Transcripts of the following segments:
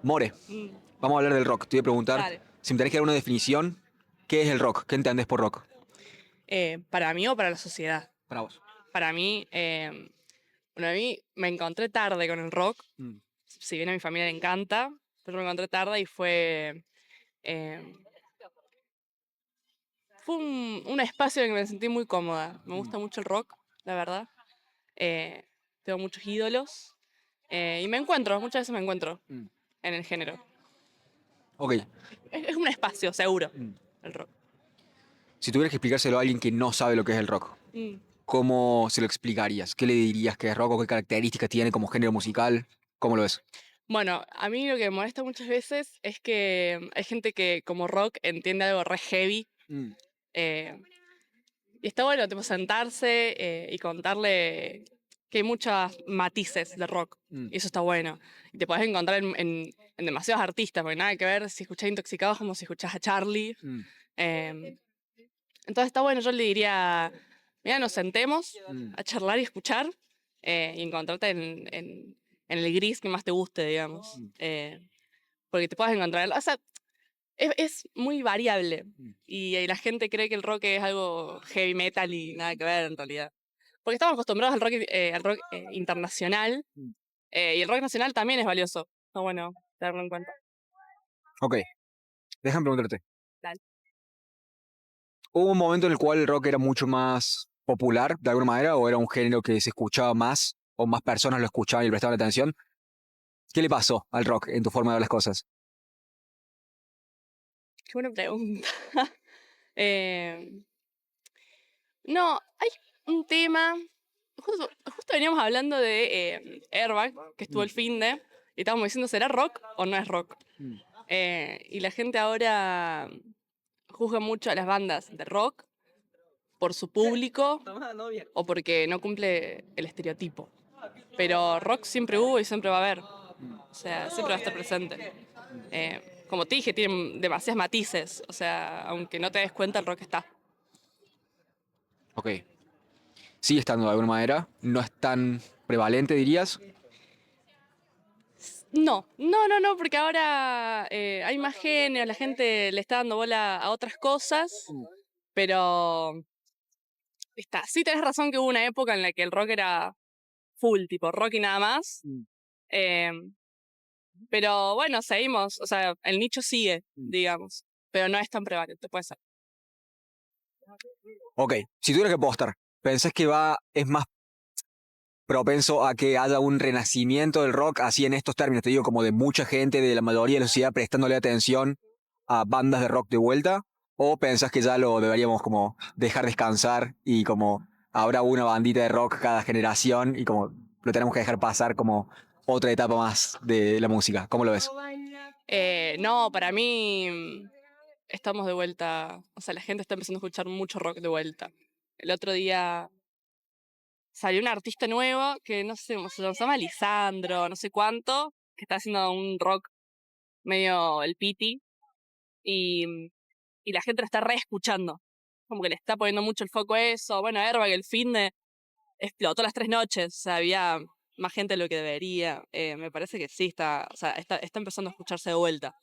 More, Mm, vamos a hablar del rock. Te voy a preguntar, dale. si me tenés que dar una definición, ¿qué es el rock? ¿Qué entendés por rock? ¿Para mí o para la sociedad? Para vos. Para mí, bueno, a mí me encontré tarde con el rock. Mm. Si bien a mi familia le encanta, pero me encontré tarde y eh, fue un espacio en el que me sentí muy cómoda. Me gusta mucho el rock, la verdad. Eh, Tengo muchos ídolos y muchas veces me encuentro Mm. en el género. Ok, Es un espacio seguro, Mm. el rock. si tuvieras que explicárselo a alguien que no sabe lo que es el rock, Mm. ¿cómo se lo explicarías? ¿Qué le dirías que es rock o qué características tiene como género musical? ¿Cómo lo ves? Bueno, a mí lo que me molesta muchas veces es que hay gente que como rock entiende algo re heavy. Mm. eh, y está bueno tipo, sentarse y contarle que hay muchos matices de rock. Mm. Y eso está bueno. Y te podés encontrar en demasiados artistas, porque nada que ver si escuchás Intoxicados como si escuchás a Charlie. Mm. Eh, entonces está bueno, yo le diría, mira, nos sentemos Mm. a charlar y escuchar y encontrarte en el gris que más te guste, digamos. Mm. Porque te puedas encontrar. O sea, es muy variable. Mm. Y la gente cree que el rock es algo heavy metal y nada que ver en realidad. Porque estamos acostumbrados al rock internacional Mm. y el rock nacional también es valioso. Está bueno tenerlo en cuenta. Ok, déjame preguntarte. Dale. ¿Hubo un momento en el cual el rock era mucho más popular, de alguna manera, o era un género que se escuchaba más, o más personas lo escuchaban y le prestaban atención? ¿Qué le pasó al rock en tu forma de ver las cosas? Qué buena pregunta. Eh, no, hay un tema. Justo veníamos hablando de Airbag, que estuvo Mm. el finde, y estábamos diciendo, ¿será rock o no es rock? Mm. Y la gente ahora juzga mucho a las bandas de rock por su público o porque no cumple el estereotipo. Pero rock siempre hubo y siempre va a haber. O sea, siempre va a estar presente. Como te dije, tienen demasiados matices. O sea, aunque no te des cuenta, el rock está. Ok. Sigue estando de alguna manera, no es tan prevalente, dirías. No, porque ahora hay más géneros, la gente le está dando bola a otras cosas, Mm. pero está. Sí tenés razón que hubo una época en la que el rock era full, tipo rock y nada más. Mm. eh, pero bueno, seguimos, o sea, el nicho sigue, Mm. digamos, pero no es tan prevalente, puede ser. Ok, si tuvieras que apostar, ¿pensás que es más propenso a que haya un renacimiento del rock, así en estos términos, te digo, como de mucha gente, de la mayoría de la sociedad prestándole atención a bandas de rock de vuelta? ¿O pensás que ya lo deberíamos como dejar descansar y como habrá una bandita de rock cada generación y como lo tenemos que dejar pasar como otra etapa más de la música? ¿Cómo lo ves? No, para mí estamos de vuelta, o sea, la gente está empezando a escuchar mucho rock de vuelta. El otro día salió un artista nuevo que no sé cómo se llama Lisandro, no sé cuánto, que está haciendo un rock medio el piti y, y la gente lo está reescuchando. Como que le está poniendo mucho el foco a eso. Bueno, Airbag el finde explotó las 3 noches, o sea, había más gente de lo que debería. Me parece que sí, o sea, está empezando a escucharse de vuelta.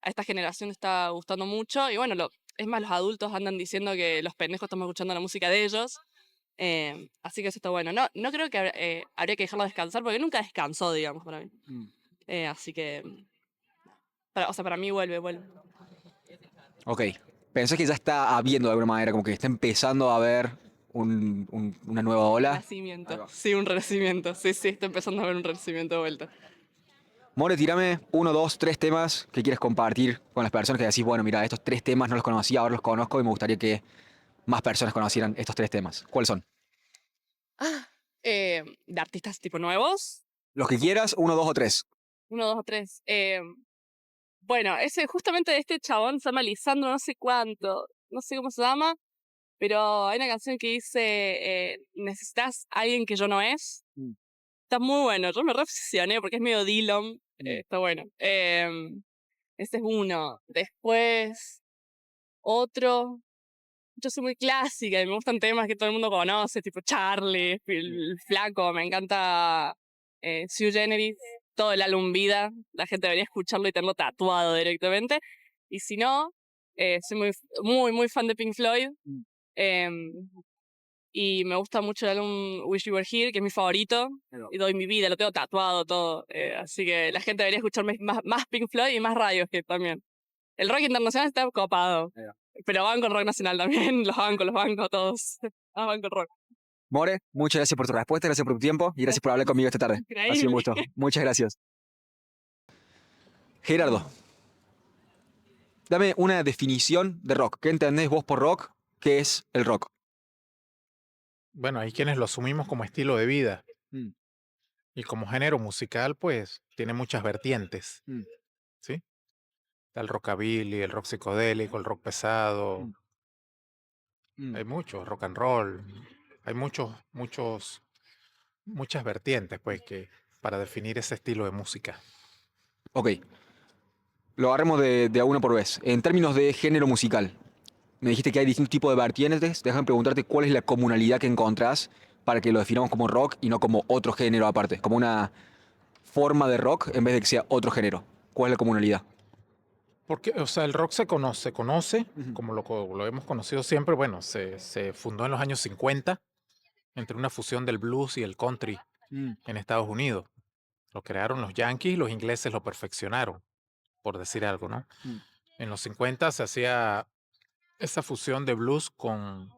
A esta generación le está gustando mucho y bueno, es más, los adultos andan diciendo que los pendejos estamos escuchando la música de ellos. Así que eso está bueno. No creo que habría que dejarlo descansar porque nunca descansó, digamos, para mí. Mm. Así que, o sea, para mí vuelve. Ok. ¿Pensás que ya está habiendo de alguna manera, como que está empezando a haber una nueva ola? Ahí Renacimiento. va. Sí, un renacimiento. Sí, está empezando a haber un renacimiento de vuelta. More, tirame uno, dos, tres temas que quieres compartir con las personas que decís, bueno, mira, estos tres temas no los conocía, ahora los conozco y me gustaría que más personas conocieran estos tres temas. ¿Cuáles son? De artistas tipo nuevos. Los que quieras, uno, dos o tres. Uno, dos o tres. Bueno, ese justamente de este chabón se llama Lisandro no sé cuánto. No sé cómo se llama. Pero hay una canción que dice ¿Necesitas a alguien que yo no es? Mm. Está muy bueno. Yo me reficioné porque es medio Dylan. Mm. Está bueno. Ese es uno. Después, otro. Yo soy muy clásica y me gustan temas que todo el mundo conoce, tipo Charlie, el Flaco. Me encanta Sui Generis. todo el álbum Vida, la gente debería escucharlo y tenerlo tatuado directamente. Y si no, soy muy fan de Pink Floyd. em, y me gusta mucho el álbum Wish You Were Here, que es mi favorito. Y doy mi vida, lo tengo tatuado todo. Así que la gente debería escucharme más Pink Floyd y más Radiohead también. El rock internacional está copado. Pero banco el rock nacional también. Los banco todos. Banco el rock. More, muchas gracias por tu respuesta, gracias por tu tiempo y gracias por hablar conmigo esta tarde. Ha sido un gusto. Muchas gracias. Gerardo, dame una definición de rock. ¿Qué entendés vos por rock? ¿Qué es el rock? Bueno, hay quienes lo asumimos como estilo de vida. Y como género musical, pues, tiene muchas vertientes. ¿Sí? Está el rockabilly, el rock psicodélico, el rock pesado. Hay muchos, rock and roll. Hay muchas vertientes, pues, que para definir ese estilo de música. Ok. Lo agarremos de a una por vez. En términos de género musical, me dijiste que hay distintos tipos de vertientes. Déjame preguntarte cuál es la comunalidad que encontrás para que lo definamos como rock y no como otro género aparte, como una forma de rock en vez de que sea otro género. ¿Cuál es la comunalidad? Porque, o sea, el rock se conoce, como lo hemos conocido siempre. Bueno, se fundó en los años 50 entre una fusión del blues y el country en Estados Unidos. Lo crearon los Yankees y los ingleses lo perfeccionaron, por decir algo, ¿no? En los 50 se hacía esa fusión de blues con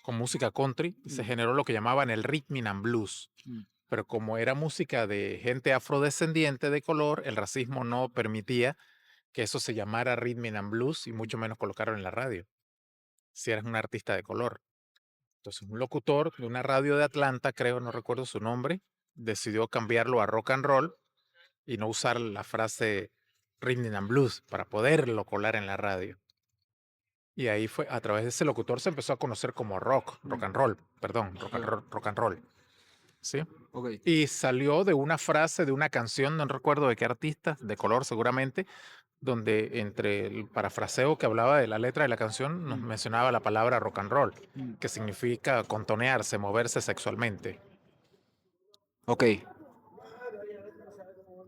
música country y se generó lo que llamaban el rhythm and blues. Pero como era música de gente afrodescendiente de color, el racismo no permitía que eso se llamara rhythm and blues y mucho menos colocarlo en la radio, si eres un artista de color. Entonces un locutor de una radio de Atlanta, creo, no recuerdo su nombre, decidió cambiarlo a rock and roll y no usar la frase rhythm and blues para poderlo colar en la radio. Y ahí fue, a través de ese locutor se empezó a conocer como rock and roll, perdón, rock and roll. ¿Sí? Okay. Y salió de una frase de una canción, no recuerdo de qué artista, de color seguramente, donde entre el parafraseo que hablaba de la letra de la canción nos mencionaba la palabra rock and roll, que significa contonearse, moverse sexualmente. Ok.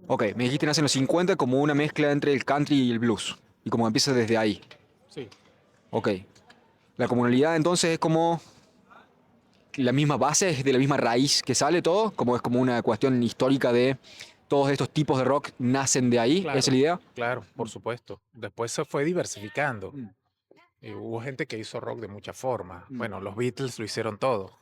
Ok, me dijiste que nace en los 50 como una mezcla entre el country y el blues. Y como empieza desde ahí. Sí. Ok. La comunalidad entonces es como la misma base, es de la misma raíz que sale todo, como es como una cuestión histórica de todos estos tipos de rock nacen de ahí, Claro, ¿esa es la idea? claro, por supuesto. Después se fue diversificando. Y hubo gente que hizo rock de muchas formas. Bueno, los Beatles lo hicieron todo.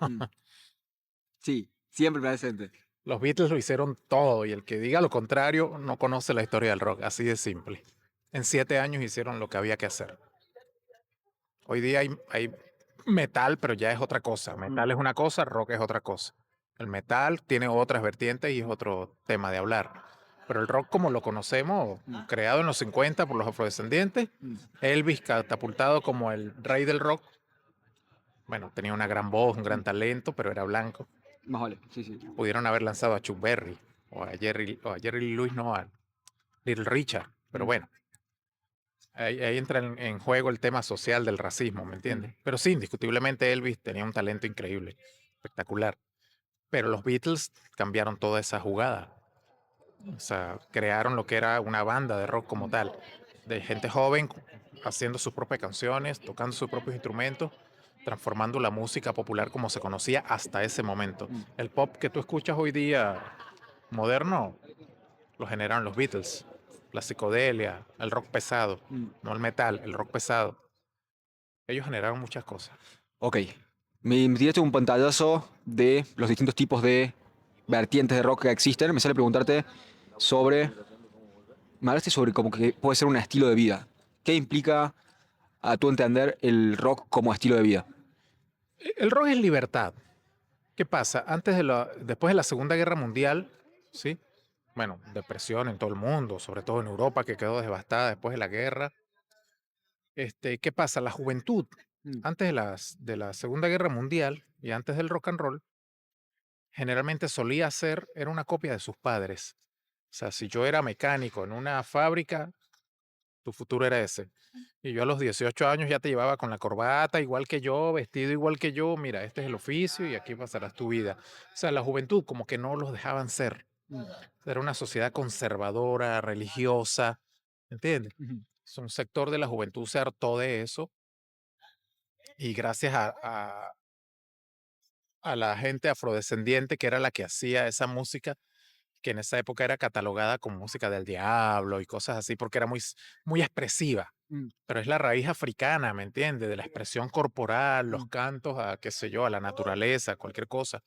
Sí, siempre presente. Los Beatles lo hicieron todo y el que diga lo contrario no conoce la historia del rock, así de simple. En 7 años hicieron lo que había que hacer. Hoy día hay metal, pero ya es otra cosa. Metal es una cosa, rock es otra cosa. El metal tiene otras vertientes y es otro tema de hablar. Pero el rock como lo conocemos, creado en los 50 por los afrodescendientes, Elvis catapultado como el rey del rock. Bueno, tenía una gran voz, un gran talento, pero era blanco. Más vale, sí, sí. Pudieron haber lanzado a Chuck Berry o a Jerry Lee Lewis, no, a Little Richard. Pero bueno, ahí entra en juego el tema social del racismo, ¿me entiendes? Pero sí, indiscutiblemente Elvis tenía un talento increíble, espectacular. Pero los Beatles cambiaron toda esa jugada. O sea, crearon lo que era una banda de rock como tal, de gente joven haciendo sus propias canciones, tocando sus propios instrumentos, transformando la música popular como se conocía hasta ese momento. El pop que tú escuchas hoy día moderno lo generaron los Beatles, la psicodelia, el rock pesado, no el metal, el rock pesado. Ellos generaron muchas cosas. Ok. Me tiraste un pantallazo de los distintos tipos de vertientes de rock que existen. Me sale preguntarte sobre... Me hablaste sobre como que puede ser un estilo de vida. ¿Qué implica, a tu entender, el rock como estilo de vida? El rock es libertad. ¿Qué pasa? Después de la Segunda Guerra Mundial, ¿sí? Bueno, depresión en todo el mundo, sobre todo en Europa, que quedó devastada después de la guerra. ¿Qué pasa? La juventud, antes de la Segunda Guerra Mundial y antes del rock and roll, generalmente era una copia de sus padres. O sea, si yo era mecánico en una fábrica, tu futuro era ese. Y yo a los 18 años ya te llevaba con la corbata igual que yo, vestido igual que yo, mira, este es el oficio y aquí pasarás tu vida. O sea, la juventud como que no los dejaban ser. Era una sociedad conservadora, religiosa, ¿entiendes? Es un sector de la juventud se hartó de eso y gracias a la gente afrodescendiente que era la que hacía esa música, que en esa época era catalogada como música del diablo y cosas así, porque era muy expresiva. Pero es la raíz africana, ¿me entiendes? De la expresión corporal, los cantos a, qué sé yo, a la naturaleza, cualquier cosa.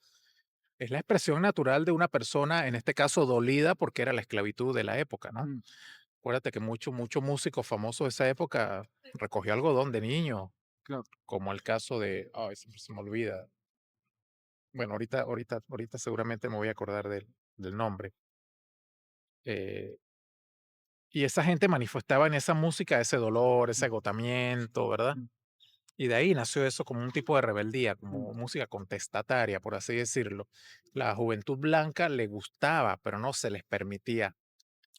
Es la expresión natural de una persona, en este caso dolida, porque era la esclavitud de la época, ¿no? Acuérdate que mucho músico famoso de esa época recogió algodón de niño, Claro. como el caso de, ay, siempre se me olvida. Bueno, ahorita seguramente me voy a acordar del nombre. Eh, y esa gente manifestaba en esa música ese dolor, ese agotamiento, ¿verdad? Y de ahí nació eso como un tipo de rebeldía, como música contestataria, por así decirlo. La juventud blanca le gustaba, pero no se les permitía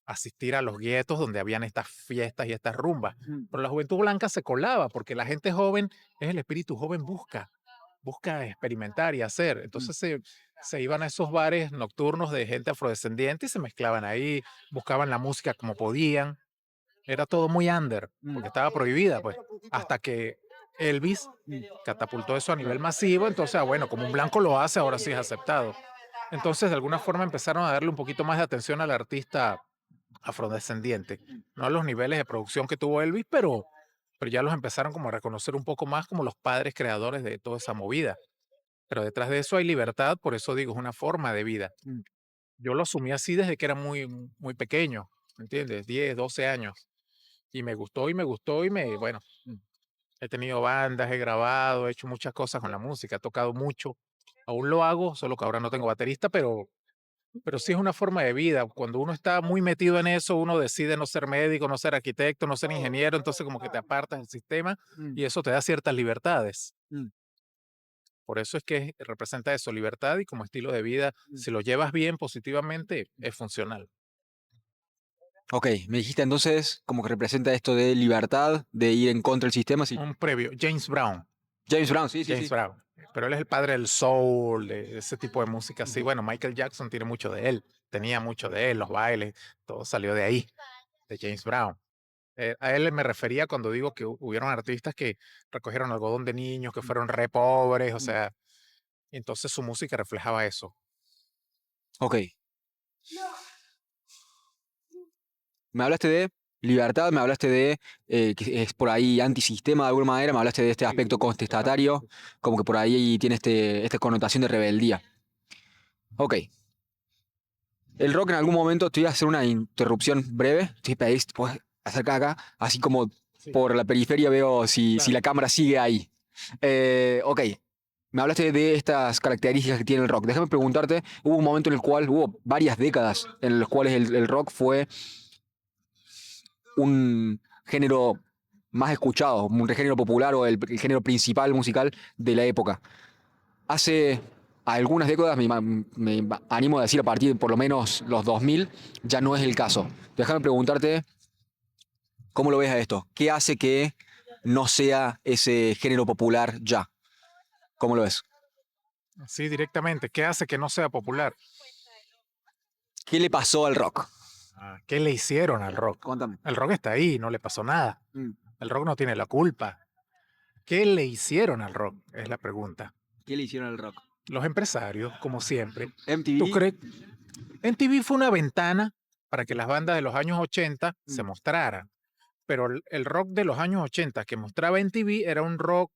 asistir a los guetos donde habían estas fiestas y estas rumbas. Pero la juventud blanca se colaba porque la gente joven es el espíritu joven, busca experimentar y hacer. Entonces se iban a esos bares nocturnos de gente afrodescendiente y se mezclaban ahí, buscaban la música como podían. Era todo muy under, porque estaba prohibida, pues, hasta que Elvis catapultó eso a nivel masivo. Entonces, bueno, como un blanco lo hace, ahora sí es aceptado. Entonces, de alguna forma empezaron a darle un poquito más de atención al artista afrodescendiente. No a los niveles de producción que tuvo Elvis, pero ya los empezaron como a reconocer un poco más como los padres creadores de toda esa movida. Pero detrás de eso hay libertad, por eso digo, es una forma de vida. Yo lo asumí así desde que era muy pequeño, ¿me entiendes? 10, 12 años. Y me gustó bueno, he tenido bandas, he grabado, he hecho muchas cosas con la música, he tocado mucho. Aún lo hago, solo que ahora no tengo baterista, pero sí es una forma de vida. Cuando uno está muy metido en eso, uno decide no ser médico, no ser arquitecto, no ser ingeniero, entonces como que te apartas del sistema y eso te da ciertas libertades. Por eso es que representa eso, libertad y como estilo de vida, si lo llevas bien positivamente, es funcional. Ok, me dijiste entonces como que representa esto de libertad, de ir en contra del sistema, sí. Un previo, James Brown. James Brown, sí, sí, James sí. Brown. Pero él es el padre del soul, de ese tipo de música así. Bueno, Michael Jackson tiene mucho de él, tenía mucho de él, los bailes, todo salió de ahí, de James Brown. A él me refería cuando digo que hubieron artistas que recogieron algodón de niños, que fueron re pobres, o sea, entonces su música reflejaba eso. Ok. Me hablaste de libertad, me hablaste de que es por ahí antisistema de alguna manera, me hablaste de este aspecto contestatario, como que por ahí tiene esta connotación de rebeldía. Ok. El rock en algún momento, te voy a hacer una interrupción breve, te pedís, puedes acercar acá, así como por la periferia veo si la cámara sigue ahí. Ok. Me hablaste de estas características que tiene el rock. Déjame preguntarte, hubo un momento en el cual, hubo varias décadas en las cuales el rock fue un género más escuchado, un género popular o el género principal musical de la época. Hace algunas décadas, me animo a decir a partir de por lo menos los 2000, ya no es el caso. Déjame preguntarte, ¿cómo lo ves a esto? ¿Qué hace que no sea ese género popular ya? ¿Cómo lo ves? Sí, directamente. ¿Qué hace que no sea popular? ¿Qué le pasó al rock? ¿Qué le hicieron al rock? Cuéntame. El rock está ahí, no le pasó nada. El rock no tiene la culpa. ¿Qué le hicieron al rock? Es la pregunta. ¿Qué le hicieron al rock? Los empresarios, como siempre. ¿Tú MTV. crees? MTV fue una ventana para que las bandas de los años 80 se mostraran. Pero el rock de los años 80 que mostraba MTV era un rock,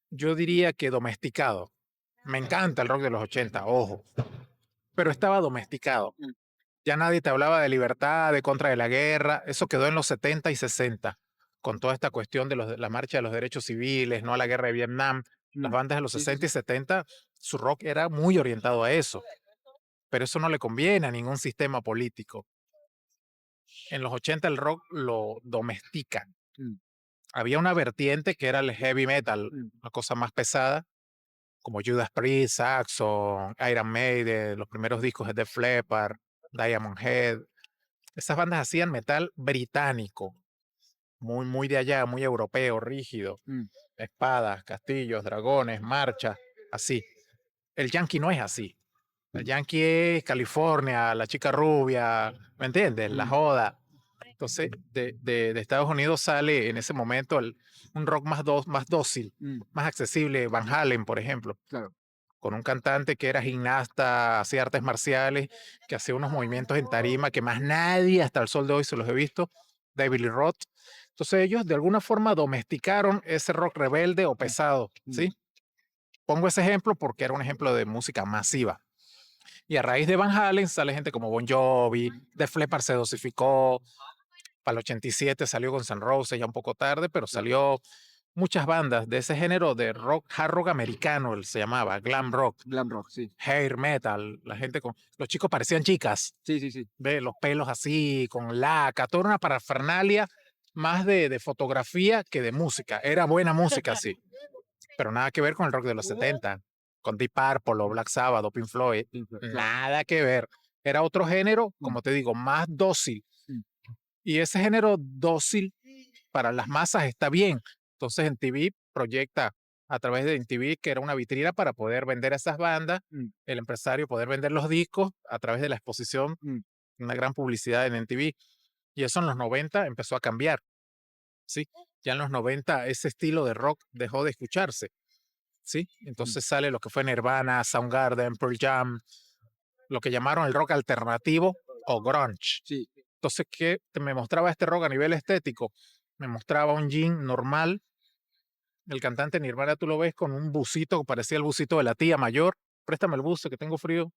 yo diría que domesticado. Me encanta el rock de los 80, ojo. Pero estaba domesticado. Ya nadie te hablaba de libertad, de contra de la guerra. Eso quedó en los 70 y 60, con toda esta cuestión de la marcha de los derechos civiles, no a la guerra de Vietnam. Las bandas de los 60 y 70, su rock era muy orientado a eso. Pero eso no le conviene a ningún sistema político. En los 80 el rock lo domestican. Había una vertiente que era el heavy metal, una cosa más pesada, como Judas Priest, Saxon, Iron Maiden, los primeros discos de Def Leppard, Diamond Head. Esas bandas hacían metal británico, muy de allá, muy europeo, rígido. Espadas, castillos, dragones, marchas, así. El yankee no es así. El Yankee es California, la chica rubia, ¿me entiendes? La joda. Entonces, de Estados Unidos sale en ese momento un rock más dócil, más accesible. Van Halen, por ejemplo. Claro. Con un cantante que era gimnasta, hacía artes marciales, que hacía unos movimientos en tarima que más nadie hasta el sol de hoy se los he visto, David Lee Roth. Entonces ellos de alguna forma domesticaron ese rock rebelde o pesado, ¿sí? Pongo ese ejemplo porque era un ejemplo de música masiva. Y a raíz de Van Halen sale gente como Bon Jovi, Def Leppard se dosificó, para el 87 salió Guns N' Roses ya un poco tarde, pero salió muchas bandas de ese género de rock, hard rock americano, se llamaba, glam rock. Glam rock, sí. Hair metal, la gente con... Los chicos parecían chicas, Sí, sí, sí. ve, los pelos así, con laca, toda una parafernalia más de fotografía que de música. Era buena música, sí, pero nada que ver con el rock de los 70, con Deep Purple o Black Sabbath o Pink Floyd, nada que ver. Era otro género, como te digo, más dócil. Y ese género dócil para las masas está bien. Entonces en TV proyecta a través de MTV, que era una vitrina para poder vender a esas bandas, el empresario poder vender los discos a través de la exposición, una gran publicidad en MTV. Y eso en los 90 empezó a cambiar, ¿sí? Ya en los 90 ese estilo de rock dejó de escucharse, ¿sí? Entonces sale lo que fue Nirvana, Soundgarden, Pearl Jam, lo que llamaron el rock alternativo o grunge. Sí. Entonces, ¿qué me mostraba este rock a nivel estético? Me mostraba un jean normal. El cantante Nirvana tú lo ves con un busito que parecía el busito de la tía mayor. Préstame el buzo que tengo frío.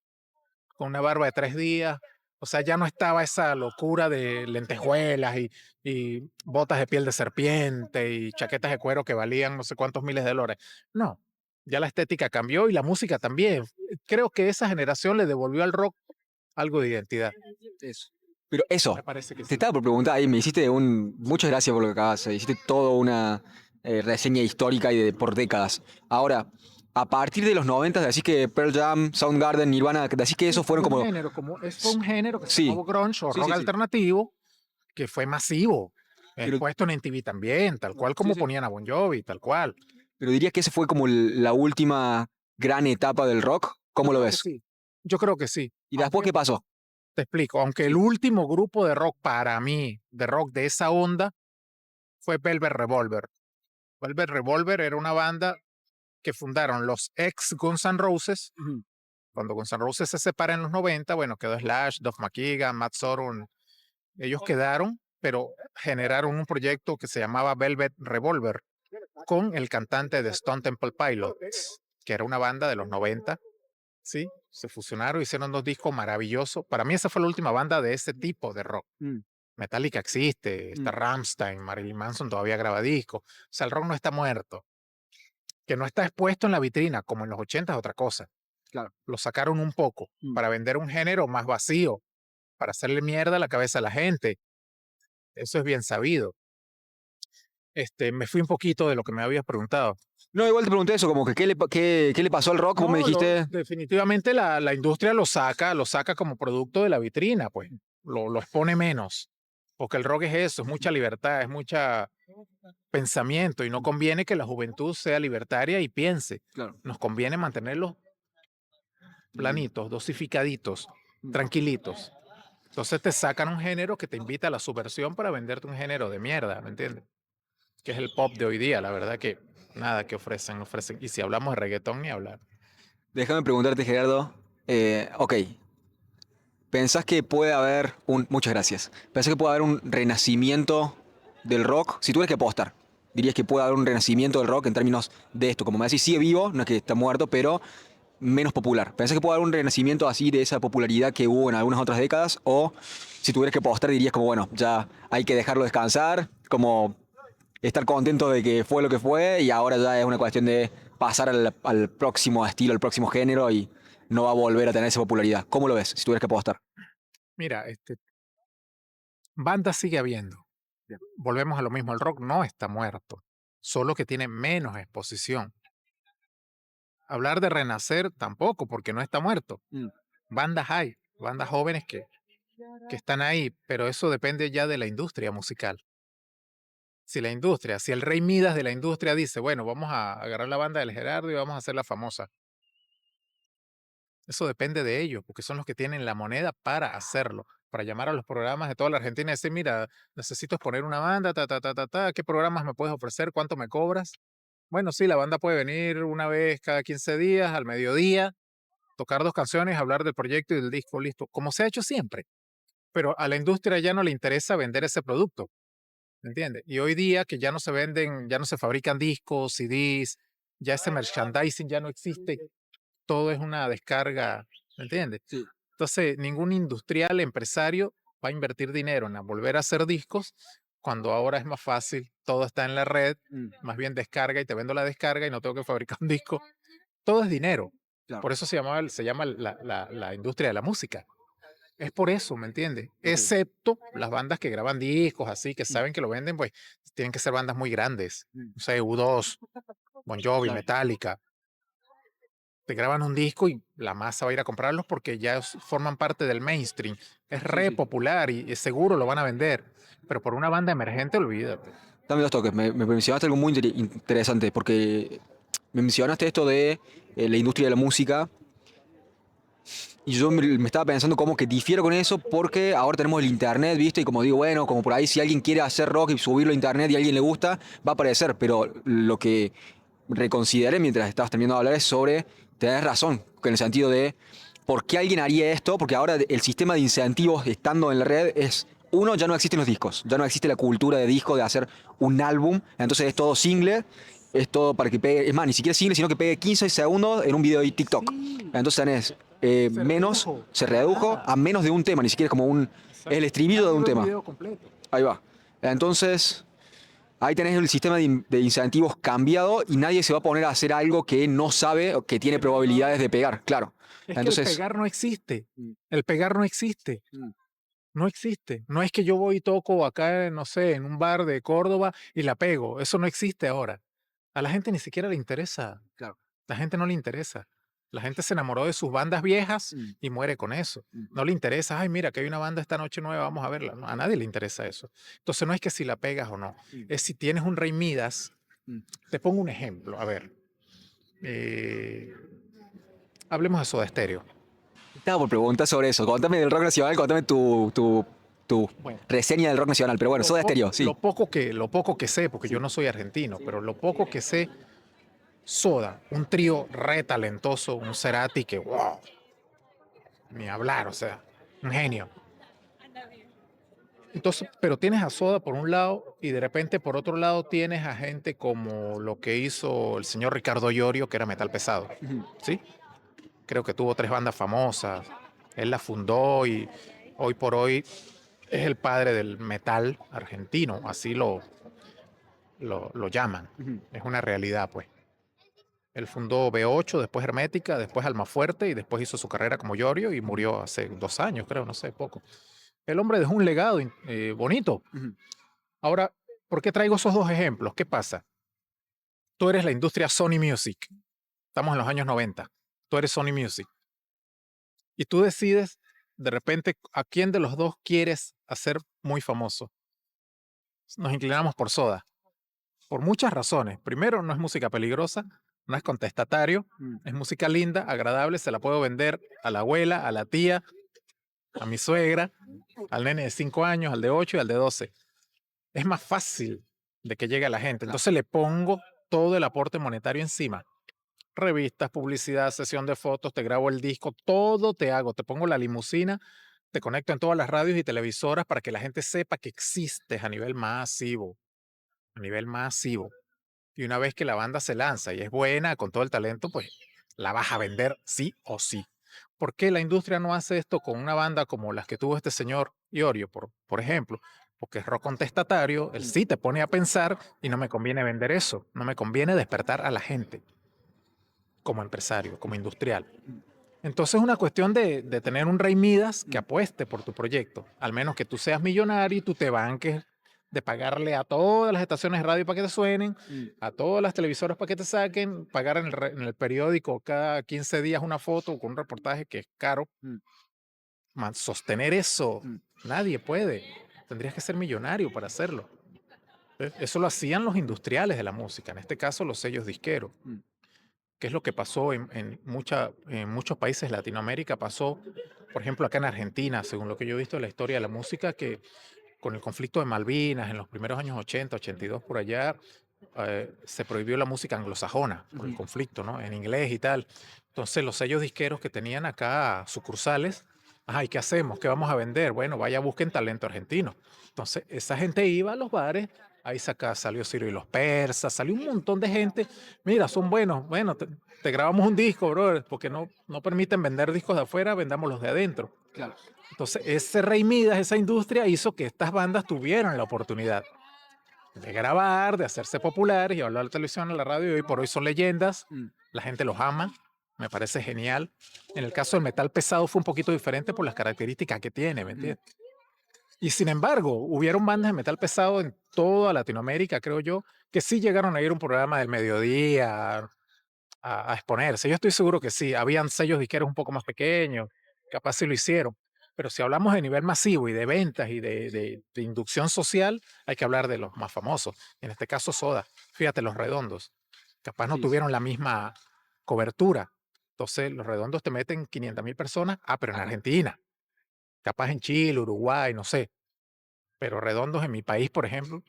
Con una barba de 3 días. O sea, ya no estaba esa locura de lentejuelas y botas de piel de serpiente y chaquetas de cuero que valían no sé cuántos miles de dólares. No, ya la estética cambió y la música también. Creo que esa generación le devolvió al rock algo de identidad. Eso. Pero eso, Me parece que te sí. estaba por preguntar ahí, me hiciste muchas gracias por lo que acabas, hiciste toda una reseña histórica y por décadas. Ahora, a partir de los 90 decís que Pearl Jam, Soundgarden, Nirvana, decís que esos fueron Fue un como... género, fue un género que se Sí, llamó grunge o sí, rock sí, sí. alternativo, que fue masivo. Pero, Expuesto en MTV también, tal cual como sí. ponían a Bon Jovi, tal cual. Pero dirías que ese fue como la última gran etapa del rock. ¿Cómo lo Creo que ves? sí. Yo creo que sí. ¿Y después Aunque, qué pasó? te explico, aunque el último grupo de rock para mí, de rock de esa onda, fue Velvet Revolver. Velvet Revolver era una banda que fundaron los ex Guns N' Roses. Cuando Guns N' Roses se separa en los 90, bueno, quedó Slash, Duff McKagan, Matt Sorum. Ellos quedaron, pero generaron un proyecto que se llamaba Velvet Revolver con el cantante de Stone Temple Pilots, que era una banda de los 90, ¿sí? Se fusionaron, hicieron 2 discos maravillosos. Para mí esa fue la última banda de ese tipo de rock. Metallica existe, está Rammstein, Marilyn Manson todavía graba discos. O sea, el rock no está muerto. Que no está expuesto en la vitrina, como en los 80 es otra cosa. Claro. Lo sacaron un poco para vender un género más vacío, para hacerle mierda a la cabeza a la gente. Eso es bien sabido. Me fui un poquito de lo que me habías preguntado. No, igual te pregunté eso, como que qué le pasó al rock, vos me No, dijiste... definitivamente la industria lo saca como producto de la vitrina, pues. Lo expone menos. Porque el rock es eso, es mucha libertad, es mucha pensamiento y no conviene que la juventud sea libertaria y piense. Claro. Nos conviene mantenerlos planitos, dosificaditos, tranquilitos. Entonces te sacan un género que te invita a la subversión para venderte un género de mierda, ¿me entiendes? Que es el pop de hoy día, la verdad que nada que ofrecen. Y si hablamos de reggaetón, ni hablar. Déjame preguntarte, Gerardo. Ok, ¿pensás que puede haber un... Muchas gracias. ¿Pensás que puede haber un renacimiento del rock? Si tuvieras que apostar, dirías que puede haber un renacimiento del rock en términos de esto. Como me decís, sigue vivo, no es que está muerto, pero menos popular. ¿Pensás que puede haber un renacimiento así de esa popularidad que hubo en algunas otras décadas? O si tuvieras que apostar, dirías como, bueno, ya hay que dejarlo descansar, como estar contento de que fue lo que fue y ahora ya es una cuestión de pasar al próximo estilo, al próximo género y no va a volver a tener esa popularidad. ¿Cómo lo ves si tuvieras que apostar? Mira, banda sigue habiendo. Volvemos a lo mismo, el rock no está muerto, solo que tiene menos exposición. Hablar de renacer tampoco, porque no está muerto. Bandas hay, bandas jóvenes que están ahí, pero eso depende ya de la industria musical. Si el rey Midas de la industria dice, bueno, vamos a agarrar la banda del Gerardo y vamos a hacerla famosa. Eso depende de ellos, porque son los que tienen la moneda para hacerlo, para llamar a los programas de toda la Argentina y decir, mira, necesito exponer una banda, ¿qué programas me puedes ofrecer? ¿Cuánto me cobras? Bueno, sí, la banda puede venir una vez cada 15 días, al mediodía, tocar 2 canciones, hablar del proyecto y del disco, listo, como se ha hecho siempre. Pero a la industria ya no le interesa vender ese producto, ¿me entiendes? Y hoy día que ya no se venden, ya no se fabrican discos, CDs, ya ese merchandising ya no existe, todo es una descarga, ¿me entiendes? Sí. Entonces, ningún industrial, empresario va a invertir dinero en volver a hacer discos cuando ahora es más fácil, todo está en la red, más bien descarga y te vendo la descarga y no tengo que fabricar un disco. Todo es dinero. Claro. Por eso se llama la industria de la música. Es por eso, ¿me entiendes? Excepto las bandas que graban discos así, que saben que lo venden, pues tienen que ser bandas muy grandes. No sé, U2, Bon Jovi, Claro. Metallica. Te graban un disco y la masa va a ir a comprarlos porque ya forman parte del mainstream. Es re sí. popular y es seguro lo van a vender. Pero por una banda emergente, olvídate. Dame 2 toques. Me mencionaste algo muy interesante porque me mencionaste esto de la industria de la música y yo me estaba pensando como que difiero con eso porque ahora tenemos el internet, ¿viste? Y como digo, bueno, como por ahí si alguien quiere hacer rock y subirlo a internet y a alguien le gusta, va a aparecer. Pero lo que reconsideré mientras estabas terminando de hablar es sobre, tenés razón, en el sentido de por qué alguien haría esto, porque ahora el sistema de incentivos estando en la red es, uno, ya no existen los discos, ya no existe la cultura de disco, de hacer un álbum, entonces es todo single, es todo para que pegue, es más, ni siquiera single, sino que pegue 15 segundos en un video de TikTok. Entonces tenés menos, se redujo a menos de un tema, ni siquiera es como es el estribillo de un tema. Ahí va. Entonces, ahí tenés el sistema de incentivos cambiado y nadie se va a poner a hacer algo que no sabe o que tiene probabilidades de pegar, claro. Es Entonces, que el pegar no existe. El pegar no existe. No existe. No es que yo voy y toco acá, no sé, en un bar de Córdoba y la pego. Eso no existe ahora. A la gente ni siquiera le interesa. Claro. La gente no le interesa. La gente se enamoró de sus bandas viejas y muere con eso. No le interesa, ay, mira, que hay una banda esta noche nueva, vamos a verla. No, a nadie le interesa eso. Entonces no es que si la pegas o no, es si tienes un Rey Midas. Te pongo un ejemplo, a ver. Hablemos de Soda Stereo. Estaba por preguntar sobre eso. Contame del rock nacional, contame tu Bueno, reseña del rock nacional. Pero bueno, Soda Stereo, sí. lo poco que sé, porque yo no soy argentino, pero lo poco que sé, Soda, un trío re talentoso, un Cerati que, wow, ni hablar, o sea, un genio. Entonces, pero tienes a Soda por un lado y de repente por otro lado tienes a gente como lo que hizo el señor Ricardo Iorio, que era metal pesado, ¿sí? Creo que tuvo 3 bandas famosas, él las fundó y hoy por hoy es el padre del metal argentino, así lo llaman, es una realidad pues. Él fundó B8, después Hermética, después Almafuerte y después hizo su carrera como Iorio y murió hace 2 años, creo, no sé, poco. El hombre dejó un legado bonito. Ahora, ¿por qué traigo esos 2 ejemplos? ¿Qué pasa? Tú eres la industria Sony Music. Estamos en los años 90. Tú eres Sony Music. Y tú decides, de repente, a quién de los dos quieres hacer muy famoso. Nos inclinamos por Soda. Por muchas razones. Primero, no es música peligrosa, no es contestatario, es música linda, agradable, se la puedo vender a la abuela, a la tía, a mi suegra, al nene de 5 años, al de 8 y al de 12. Es más fácil de que llegue a la gente. Entonces le pongo todo el aporte monetario encima. Revistas, publicidad, sesión de fotos, te grabo el disco, todo te hago. Te pongo la limusina, te conecto en todas las radios y televisoras para que la gente sepa que existes a nivel masivo. A nivel masivo. Y una vez que la banda se lanza y es buena, con todo el talento, pues la vas a vender sí o sí. ¿Por qué la industria no hace esto con una banda como las que tuvo este señor Iorio, por ejemplo? Porque es rock contestatario, él sí te pone a pensar y no me conviene vender eso, no me conviene despertar a la gente como empresario, como industrial. Entonces es una cuestión de tener un Rey Midas que apueste por tu proyecto, al menos que tú seas millonario y tú te banques de pagarle a todas las estaciones de radio para que te suenen, a todas las televisoras para que te saquen, pagar en el periódico cada 15 días una foto con un reportaje que es caro. Sostener eso, nadie puede. Tendrías que ser millonario para hacerlo. Eso lo hacían los industriales de la música, en este caso los sellos disqueros. que es lo que pasó en muchos países de Latinoamérica. Pasó, por ejemplo, acá en Argentina, según lo que yo he visto de la historia de la música, que con el conflicto de Malvinas, en los primeros años 80, 82, por allá, se prohibió la música anglosajona por el conflicto, ¿no? En inglés y tal. Entonces, los sellos disqueros que tenían acá sucursales, ajá, ¿y qué hacemos? ¿Qué vamos a vender? Bueno, vaya, busquen talento argentino. Entonces, esa gente iba a los bares, ahí salió Ciro y los Persas, salió un montón de gente. Mira, son buenos. Bueno, te grabamos un disco, brother, porque no permiten vender discos de afuera, vendamos los de adentro. Claro. Entonces, ese Rey Midas, esa industria, hizo que estas bandas tuvieran la oportunidad de grabar, de hacerse populares y hablar a la televisión, a la radio, y hoy por hoy son leyendas. La gente los ama, me parece genial. En el caso del metal pesado fue un poquito diferente por las características que tiene, ¿me entiendes? Y sin embargo, hubieron bandas de metal pesado en toda Latinoamérica, creo yo, que sí llegaron a ir a un programa del mediodía a exponerse. Yo estoy seguro que sí, habían sellos disqueros un poco más pequeños, capaz sí lo hicieron. Pero si hablamos de nivel masivo y de ventas y de inducción social, hay que hablar de los más famosos. En este caso, Soda. Fíjate, Los Redondos. Capaz no Sí, sí. tuvieron la misma cobertura. Entonces, Los Redondos te meten 500.000 personas. Ah, pero en Ajá. Argentina. Capaz en Chile, Uruguay, no sé. Pero Redondos en mi país, por ejemplo,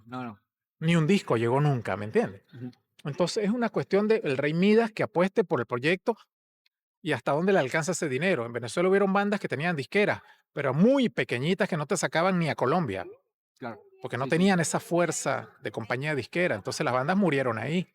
No. ni un disco llegó nunca, ¿me entiendes? Ujú. Entonces, es una cuestión del Rey Midas que apueste por el proyecto y hasta dónde le alcanza ese dinero. En Venezuela hubieron bandas que tenían disqueras, pero muy pequeñitas que no te sacaban ni a Colombia, Claro. porque no Sí, sí. tenían esa fuerza de compañía disquera. Entonces las bandas murieron ahí.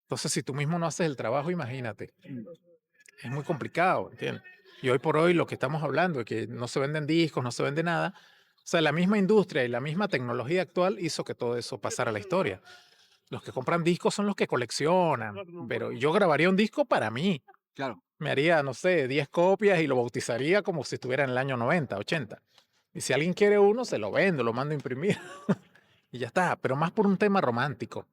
Entonces, si tú mismo no haces el trabajo, imagínate, es muy complicado, ¿entiendes? Y hoy por hoy lo que estamos hablando es que no se venden discos, no se vende nada. O sea, la misma industria y la misma tecnología actual hizo que todo eso pasara a la historia. Los que compran discos son los que coleccionan, pero yo grabaría un disco para mí. Claro. Me haría, no sé, 10 copias y lo bautizaría como si estuviera en el año 90, 80. Y si alguien quiere uno, se lo vendo, lo mando a imprimir y ya está, pero más por un tema romántico.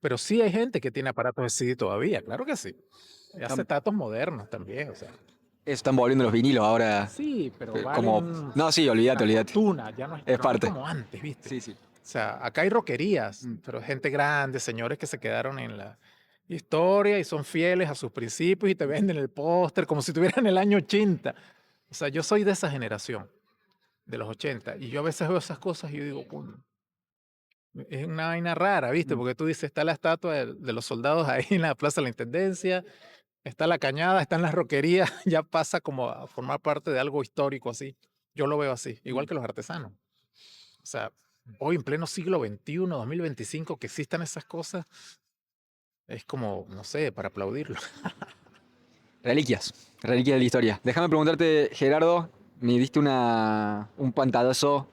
Pero sí hay gente que tiene aparatos de CD todavía, claro que sí. Y acetatos modernos también, o sea. Están volviendo los vinilos ahora. Sí, pero Como. valen No, sí, olvídate, una olvídate. fortuna, ya no es, Es pero no es parte. como antes, ¿viste? Sí, sí. O sea, acá hay roquerías, Mm. pero gente grande, señores que se quedaron en la historia y son fieles a sus principios y te venden el póster como si estuvieran en el año 80. O sea, yo soy de esa generación, de los 80, y yo a veces veo esas cosas y yo digo, "Coño, es una vaina rara, ¿viste? Mm. Porque tú dices, está la estatua de los soldados ahí en la Plaza de la Intendencia, está la cañada, están las roquerías, ya pasa como a formar parte de algo histórico así. Yo lo veo así, igual que los artesanos. O sea, hoy en pleno siglo XXI, 2025, que existan esas cosas, es como, no sé, para aplaudirlo. Reliquias. Reliquias de la historia. Déjame preguntarte, Gerardo, me diste un pantallazo.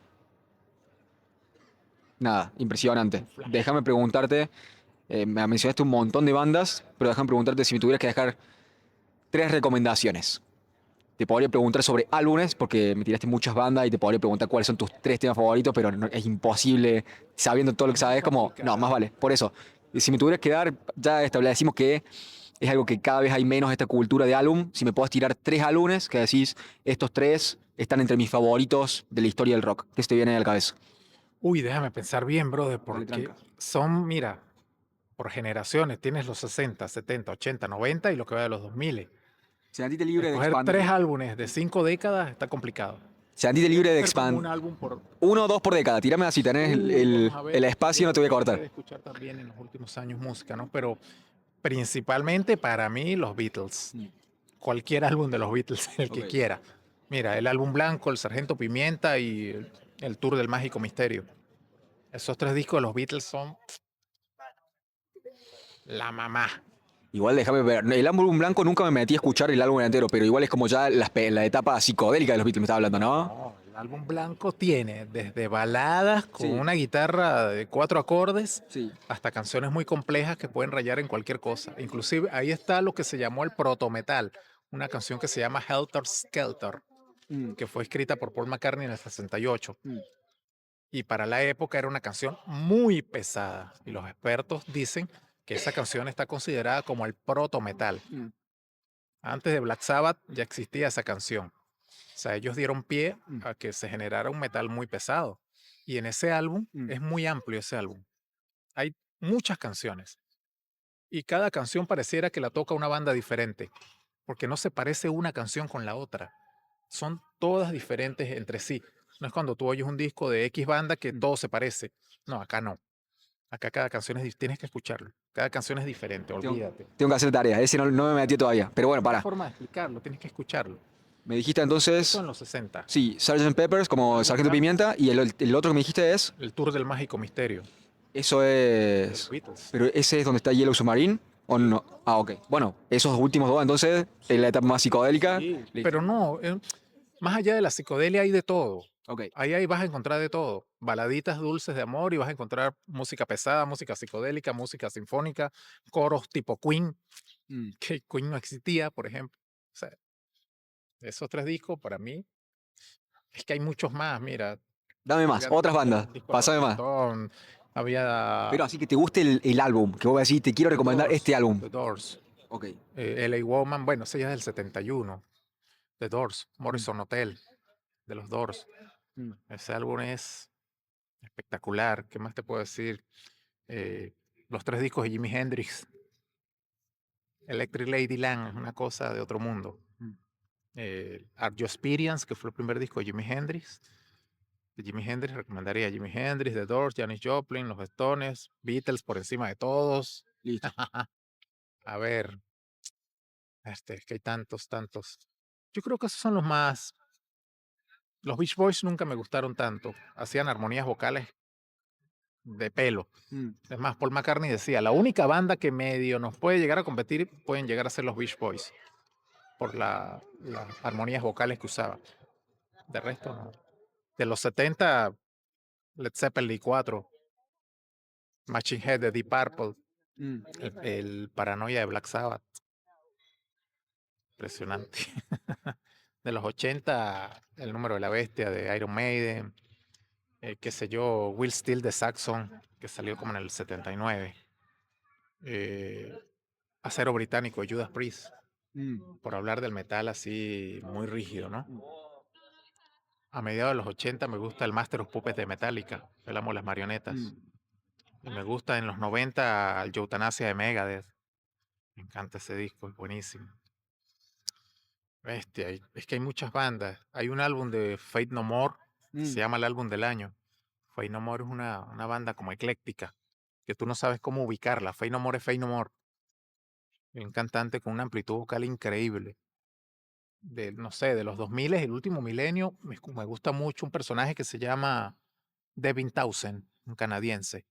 Nada, impresionante. Déjame preguntarte, me mencionaste un montón de bandas, pero déjame preguntarte si me tuvieras que dejar 3 recomendaciones. Te podría preguntar sobre álbumes, porque me tiraste muchas bandas y te podría preguntar cuáles son tus 3 temas favoritos, pero es imposible, sabiendo todo lo que sabes, como, no, más vale. Por eso, si me tuvieras que dar, ya establecimos que es algo que cada vez hay menos esta cultura de álbum. Si me puedes tirar 3 álbumes que decís, estos 3 están entre mis favoritos de la historia del rock. ¿Qué se te viene a la cabeza? Uy, déjame pensar bien, brother, Dale, porque tranca. son, mira, por generaciones, tienes los 60, 70, 80, 90 y lo que va de los 2000. Sentite libre de Escoger 3 expandir. álbumes de 5 décadas está complicado. Sentite libre Tiene que de ser como un expandir. álbum por... 1 o 2 por década. Tírame así, tenés Vamos a ver, el es que espacio y no te voy a depende cortar. de escuchar también en los últimos años música, ¿no? Pero principalmente para mí los Beatles. Cualquier álbum de los Beatles, el que Ok. quiera. Mira, el álbum blanco, el Sargento Pimienta y el Tour del Mágico Misterio. Esos 3 discos de los Beatles son la mamá. Igual déjame ver. El álbum blanco nunca me metí a escuchar el álbum entero, pero igual es como ya la etapa psicodélica de los Beatles, me estaba hablando, ¿no? No, el álbum blanco tiene desde baladas con Sí. una guitarra de 4 acordes Sí. hasta canciones muy complejas que pueden rayar en cualquier cosa. Inclusive ahí está lo que se llamó el proto-metal, una canción que se llama Helter Skelter, Mm, que fue escrita por Paul McCartney en el 68. mm, Y para la época era una canción muy pesada. Y los expertos dicen que esa canción está considerada como el proto-metal. mm, Antes de Black Sabbath ya existía esa canción. O sea, ellos dieron pie mm, a que se generara un metal muy pesado. Y en ese álbum, mm. es muy amplio ese álbum. Hay muchas canciones. y cada canción pareciera que la toca una banda diferente, porque no se parece una canción con la otra. Son todas diferentes entre sí. No es cuando tú oyes un disco de X banda que todo se parece. No, acá no. Acá cada canción tienes que escucharlo. Cada canción es diferente, olvídate. Tengo que hacer tarea, ese no me metí todavía. Pero bueno, No hay pará. forma de explicarlo, tienes que escucharlo. Me dijiste Eso entonces, en los 60. sí, Sgt. Peppers como Album Sargento blanco. Pimienta, y el otro que me dijiste es, El Tour del Mágico Misterio. eso De los es... Beatles. Pero ese es donde está Yellow Submarine, ¿o no? Ah, ok. Bueno, esos últimos dos entonces, en la etapa más psicodélica. Sí, Listo. pero no, más allá de la psicodelia hay de todo. Ok. Ahí vas a encontrar de todo. Baladitas dulces de amor y vas a encontrar música pesada, música psicodélica, música sinfónica, coros tipo Queen, que Queen no existía, por ejemplo. O sea, esos 3 discos para mí, es que hay muchos más, mira. Dame más, Olvídate, otras bandas, disco pásame Rolling más. Stone, había Pero así que te guste el álbum, que vos decís, te quiero The recomendar Doors, este álbum. The Doors, Ok. LA Woman, bueno, ese ya es del 71. The Doors, Morrison Hotel, de los Doors. Ese álbum es espectacular. ¿Qué más te puedo decir? Los 3 discos de Jimi Hendrix. Electric Ladyland es una cosa de otro mundo. Art Your Experience, que fue el primer disco de Jimi Hendrix. De Jimi Hendrix recomendaría Jimi Hendrix, The Doors, Janis Joplin, Los Stones, Beatles por encima de todos. Listo. A ver, es que hay tantos. Yo creo que esos son los más. Los Beach Boys nunca me gustaron tanto. Hacían armonías vocales de pelo. Es más, Paul McCartney decía, la única banda que medio nos puede llegar a competir pueden llegar a ser los Beach Boys por las armonías vocales que usaba. De resto, no. De los 70, Led Zeppelin 4, Machine Head de Deep Purple, el Paranoia de Black Sabbath. Impresionante. De los 80, El Número de la Bestia de Iron Maiden, qué sé yo, Will Steele de Saxon, que salió como en el 79. Acero Británico de Judas Priest, por hablar del metal así muy rígido, ¿no? A mediados de los 80 me gusta el Master of Puppets de Metallica, el amo de las marionetas. Y me gusta en los 90 el Eutanasia de Megadeth. Me encanta ese disco, es buenísimo. Bestia, es que hay muchas bandas. Hay un álbum de Faith No More, que se llama el álbum del año. Faith No More es una banda como ecléctica, que tú no sabes cómo ubicarla. Faith No More es Faith No More. Un cantante con una amplitud vocal increíble. No sé, de los 2000, el último milenio, me gusta mucho un personaje que se llama Devin Townsend, un canadiense.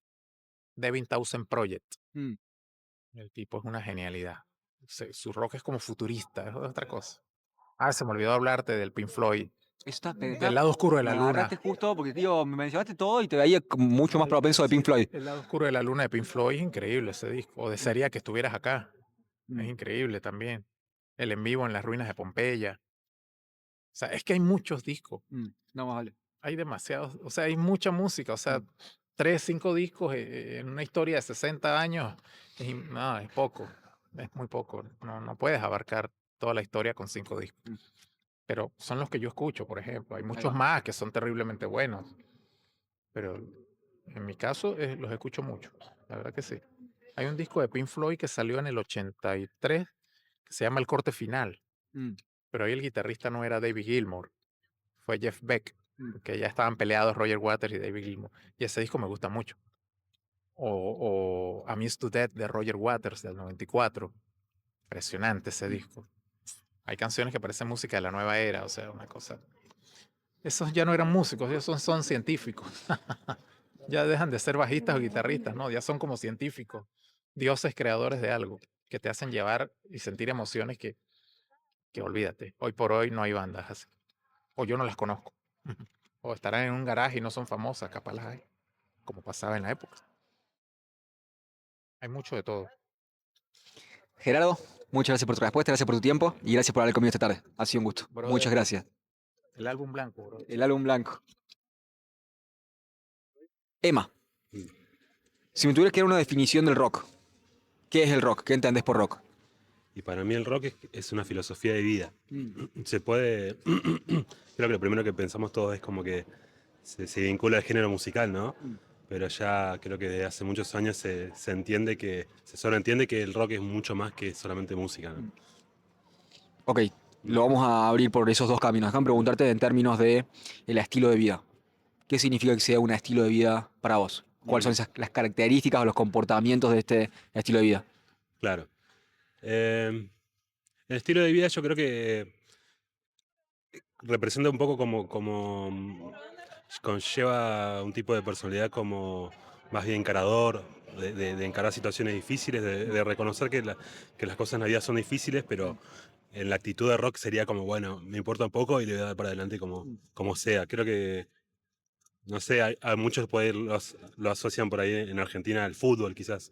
Devin Townsend Project. El tipo es una genialidad. Su rock es como futurista, es otra cosa. Se me olvidó hablarte del Pink Floyd. Del lado oscuro de la me luna. agarraste justo porque, tío, me mencionaste todo y te veía como mucho más propenso de Pink Floyd. El lado oscuro de la luna de Pink Floyd es increíble ese disco. O desearía que estuvieras acá. Es increíble también. El en vivo en las ruinas de Pompeya. O sea, es que hay muchos discos. No más vale. Hay demasiados. O sea, hay mucha música. O sea, 3, 5 discos en una historia de 60 años. No, es poco. Es muy poco. No puedes abarcar toda la historia con 5 discos. Pero son los que yo escucho, por ejemplo. Hay muchos más que son terriblemente buenos. Pero en mi caso los escucho mucho. La verdad que sí. Hay un disco de Pink Floyd que salió en el 83 que se llama El Corte Final. Pero ahí el guitarrista no era David Gilmour. Fue Jeff Beck. Que ya estaban peleados Roger Waters y David Gilmour. Y ese disco me gusta mucho. O I'm Used to Death de Roger Waters del 94. Impresionante ese disco. Hay canciones que parecen música de la nueva era, o sea, una cosa. Esos ya no eran músicos, esos son científicos. Ya dejan de ser bajistas o guitarristas, ¿no? Ya son como científicos, dioses creadores de algo, que te hacen llevar y sentir emociones que olvídate. Hoy por hoy no hay bandas así. O yo no las conozco. O estarán en un garaje y no son famosas, capaz las hay, como pasaba en la época. Hay mucho de todo. Gerardo, muchas gracias por tu respuesta, gracias por tu tiempo y gracias por haber conmigo esta tarde. Ha sido un gusto. Brother, Muchas gracias. El álbum blanco, bro. El álbum blanco. Emma, si me tuvieras que dar una definición del rock, ¿qué es el rock? ¿Qué entendés por rock? Y para mí el rock es una filosofía de vida. Se puede... Creo que lo primero que pensamos todos es como que se vincula al género musical, ¿no? pero ya creo que desde hace muchos años se entiende se sobreentiende que el rock es mucho más que solamente música, ¿no? Ok, lo vamos a abrir por esos dos caminos. Déjame preguntarte en términos de el estilo de vida. ¿Qué significa que sea un estilo de vida para vos? ¿Cuáles son las características o los comportamientos de este estilo de vida? Claro. Eh, el estilo de vida yo creo que representa un poco conlleva un tipo de personalidad como más bien encarador, de encarar situaciones difíciles, de reconocer que las cosas en la vida son difíciles, pero en la actitud de rock sería como, bueno, me importa un poco y le voy a dar para adelante como sea. Creo que, no sé, a muchos por ahí lo asocian por ahí en Argentina al fútbol, quizás.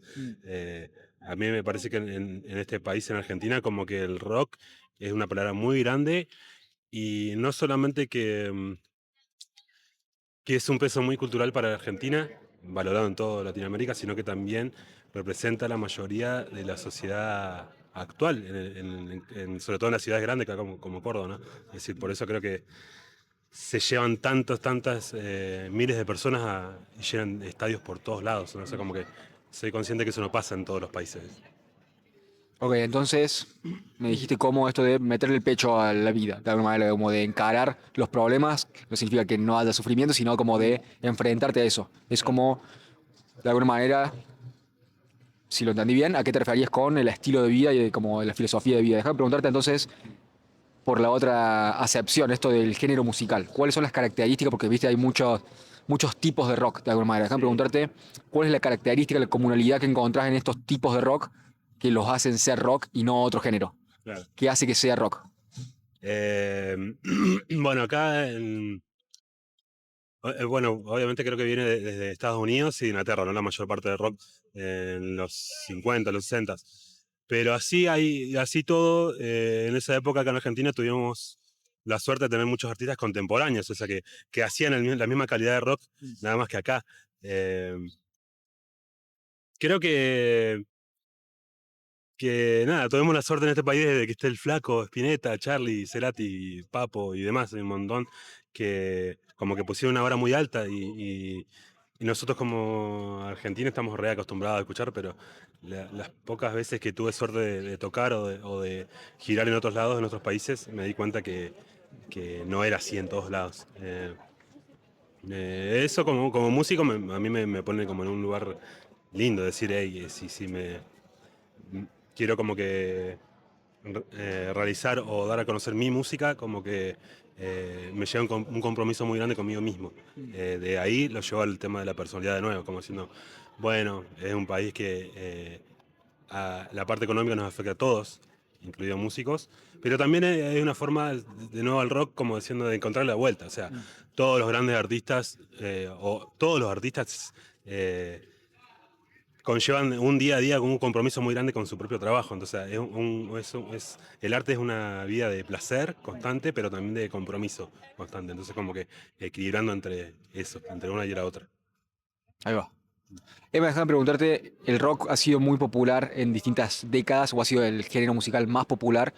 A mí me parece que en este país, en Argentina, como que el rock es una palabra muy grande y no solamente que es un peso muy cultural para Argentina, valorado en toda Latinoamérica, sino que también representa la mayoría de la sociedad actual, sobre todo en las ciudades grandes como Córdoba, ¿no? Es decir, por eso creo que se llevan tantas miles de personas y llenan estadios por todos lados, ¿no? O sea, como que soy consciente que eso no pasa en todos los países. Ok, entonces me dijiste cómo esto de meterle el pecho a la vida, de alguna manera, como de encarar los problemas, no significa que no haya sufrimiento, sino como de enfrentarte a eso. Es como, de alguna manera, si lo entendí bien, ¿a qué te referías con el estilo de vida y como la filosofía de vida? Déjame preguntarte entonces por la otra acepción, esto del género musical. ¿Cuáles son las características? Porque, viste, hay muchos tipos de rock, de alguna manera. Déjame preguntarte, ¿cuál es la característica, la comunalidad que encontrás en estos tipos de rock que los hacen ser rock y no otro género? Claro. ¿Qué hace que sea rock? Eh, bueno, bueno, obviamente creo que viene desde Estados Unidos y Inglaterra, ¿no? La mayor parte del rock en los 50, los 60. Pero así todo, en esa época acá en Argentina tuvimos la suerte de tener muchos artistas contemporáneos, o sea, que hacían la misma calidad de rock, nada más que acá. Eh, creo que nada, tuvimos la suerte en este país de que esté el Flaco, Spinetta, Charlie, Cerati, Papo y demás, hay un montón que como que pusieron una vara muy alta y nosotros como argentinos estamos re acostumbrados a escuchar, pero las pocas veces que tuve suerte de tocar o de girar en otros lados, en otros países, me di cuenta que no era así en todos lados. Eso como músico a mí me pone como en un lugar lindo, decir, hey, sí, quiero como que realizar o dar a conocer mi música, como que me lleva un compromiso muy grande conmigo mismo. De ahí lo llevo al tema de la personalidad de nuevo, como diciendo, bueno, es un país que la parte económica nos afecta a todos, incluidos músicos, pero también hay una forma de nuevo al rock, como diciendo, de encontrar la vuelta. O sea, todos los grandes artistas, o todos los artistas, conllevan un día a día con un compromiso muy grande con su propio trabajo. Entonces, el arte es una vida de placer constante, pero también de compromiso constante. Entonces, como que equilibrando entre eso, entre una y la otra. Ahí va. Emma, déjame preguntarte, ¿el rock ha sido muy popular en distintas décadas o ha sido el género musical más popular?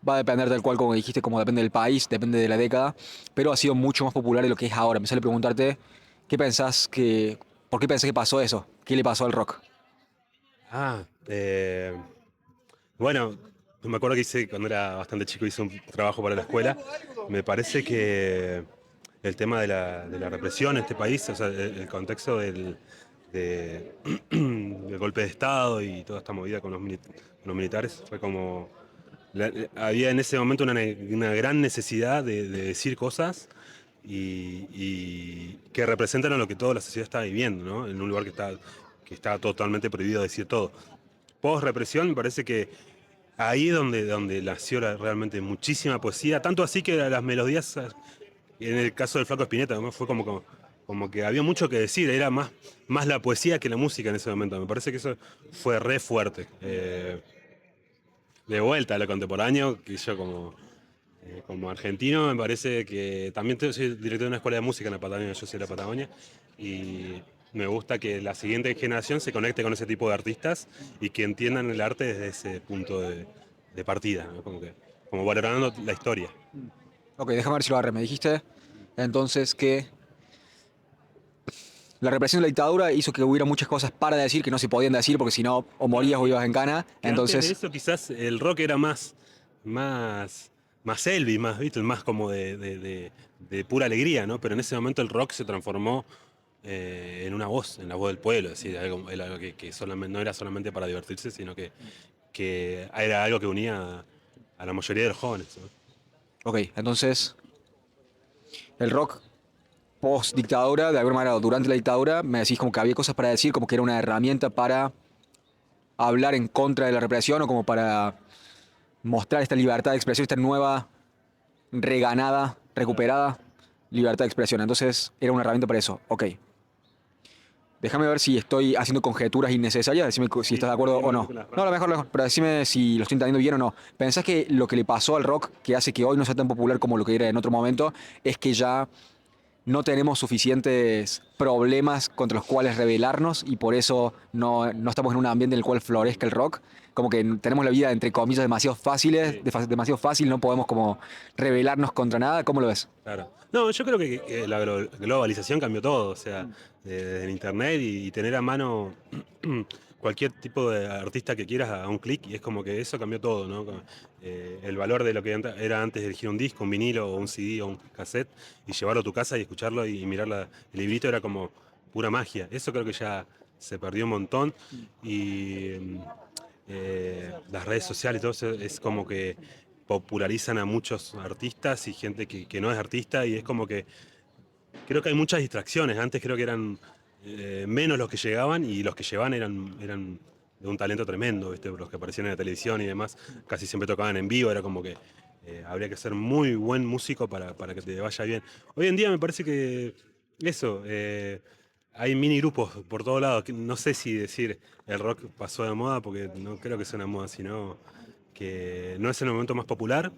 Va a depender del cual, como dijiste, como depende del país, depende de la década, pero ha sido mucho más popular de lo que es ahora. Me sale preguntarte, ¿por qué pensás que pasó eso? ¿Qué le pasó al rock? Ah, bueno, me acuerdo que cuando era bastante chico, hice un trabajo para la escuela. Me parece que el tema de la represión en este país, o sea, el contexto del golpe de Estado y toda esta movida con los militares, fue como... había en ese momento una gran necesidad de decir cosas y que representan a lo que toda la sociedad está viviendo, ¿no? En un lugar que está totalmente prohibido decir todo. Post represión, me parece que ahí es donde nació realmente muchísima poesía, tanto así que las melodías, en el caso del Flaco Spinetta, ¿no? Fue como que había mucho que decir, era más la poesía que la música en ese momento. Me parece que eso fue re fuerte. De vuelta a lo contemporáneo, que yo como argentino me parece que también soy director de una escuela de música en la Patagonia, yo soy de la Patagonia, y me gusta que la siguiente generación se conecte con ese tipo de artistas y que entiendan el arte desde ese punto de partida, ¿no? Como valorando la historia. Ok, déjame ver si lo agarré. Me dijiste entonces que La represión de la dictadura hizo que hubiera muchas cosas para decir que no se podían decir porque si no o morías o ibas en cana. Que antes de Entonces, eso quizás el rock era más, más Elvis, más Beatles, más como de pura alegría, ¿no? Pero en ese momento el rock se transformó en una voz, en la voz del pueblo, es decir, era algo que solamente, no era solamente para divertirse, sino que era algo que unía a la mayoría de los jóvenes, ¿no? ok, entonces el rock post dictadura, de alguna manera, o durante la dictadura, me decís como que había cosas para decir, como que era una herramienta para hablar en contra de la represión o como para mostrar esta libertad de expresión, esta nueva, reganada, recuperada libertad de expresión. Entonces era una herramienta para eso. Ok. Déjame ver si estoy haciendo conjeturas innecesarias, decime si estás de acuerdo o no. No, lo mejor, pero decime si lo estoy entendiendo bien o no. ¿Pensás que lo que le pasó al rock, que hace que hoy no sea tan popular como lo que era en otro momento, es que ya no tenemos suficientes problemas contra los cuales rebelarnos y por eso no estamos en un ambiente en el cual florezca el rock? Como que tenemos la vida, entre comillas, demasiado fáciles, Sí. demasiado fácil, no podemos como rebelarnos contra nada. ¿Cómo lo ves? Claro. No, yo creo que la globalización cambió todo, o sea, desde el internet y tener a mano cualquier tipo de artista que quieras a un clic, y es como que eso cambió todo, ¿no? El valor de lo que era antes elegir un disco, un vinilo o un CD o un cassette y llevarlo a tu casa y escucharlo y mirar el librito era como pura magia. Eso creo que ya se perdió un montón y las redes sociales y todo eso es como que popularizan a muchos artistas y gente que no es artista y es como que creo que hay muchas distracciones. Antes creo que eran menos los que llegaban y los que llegaban eran de un talento tremendo, ¿viste? Los que aparecían en la televisión y demás, casi siempre tocaban en vivo, era como que habría que ser muy buen músico para que te vaya bien. Hoy en día me parece que eso, hay mini grupos por todos lados, que no sé si decir el rock pasó de moda, porque no creo que sea una moda, sino que no es el momento más popular,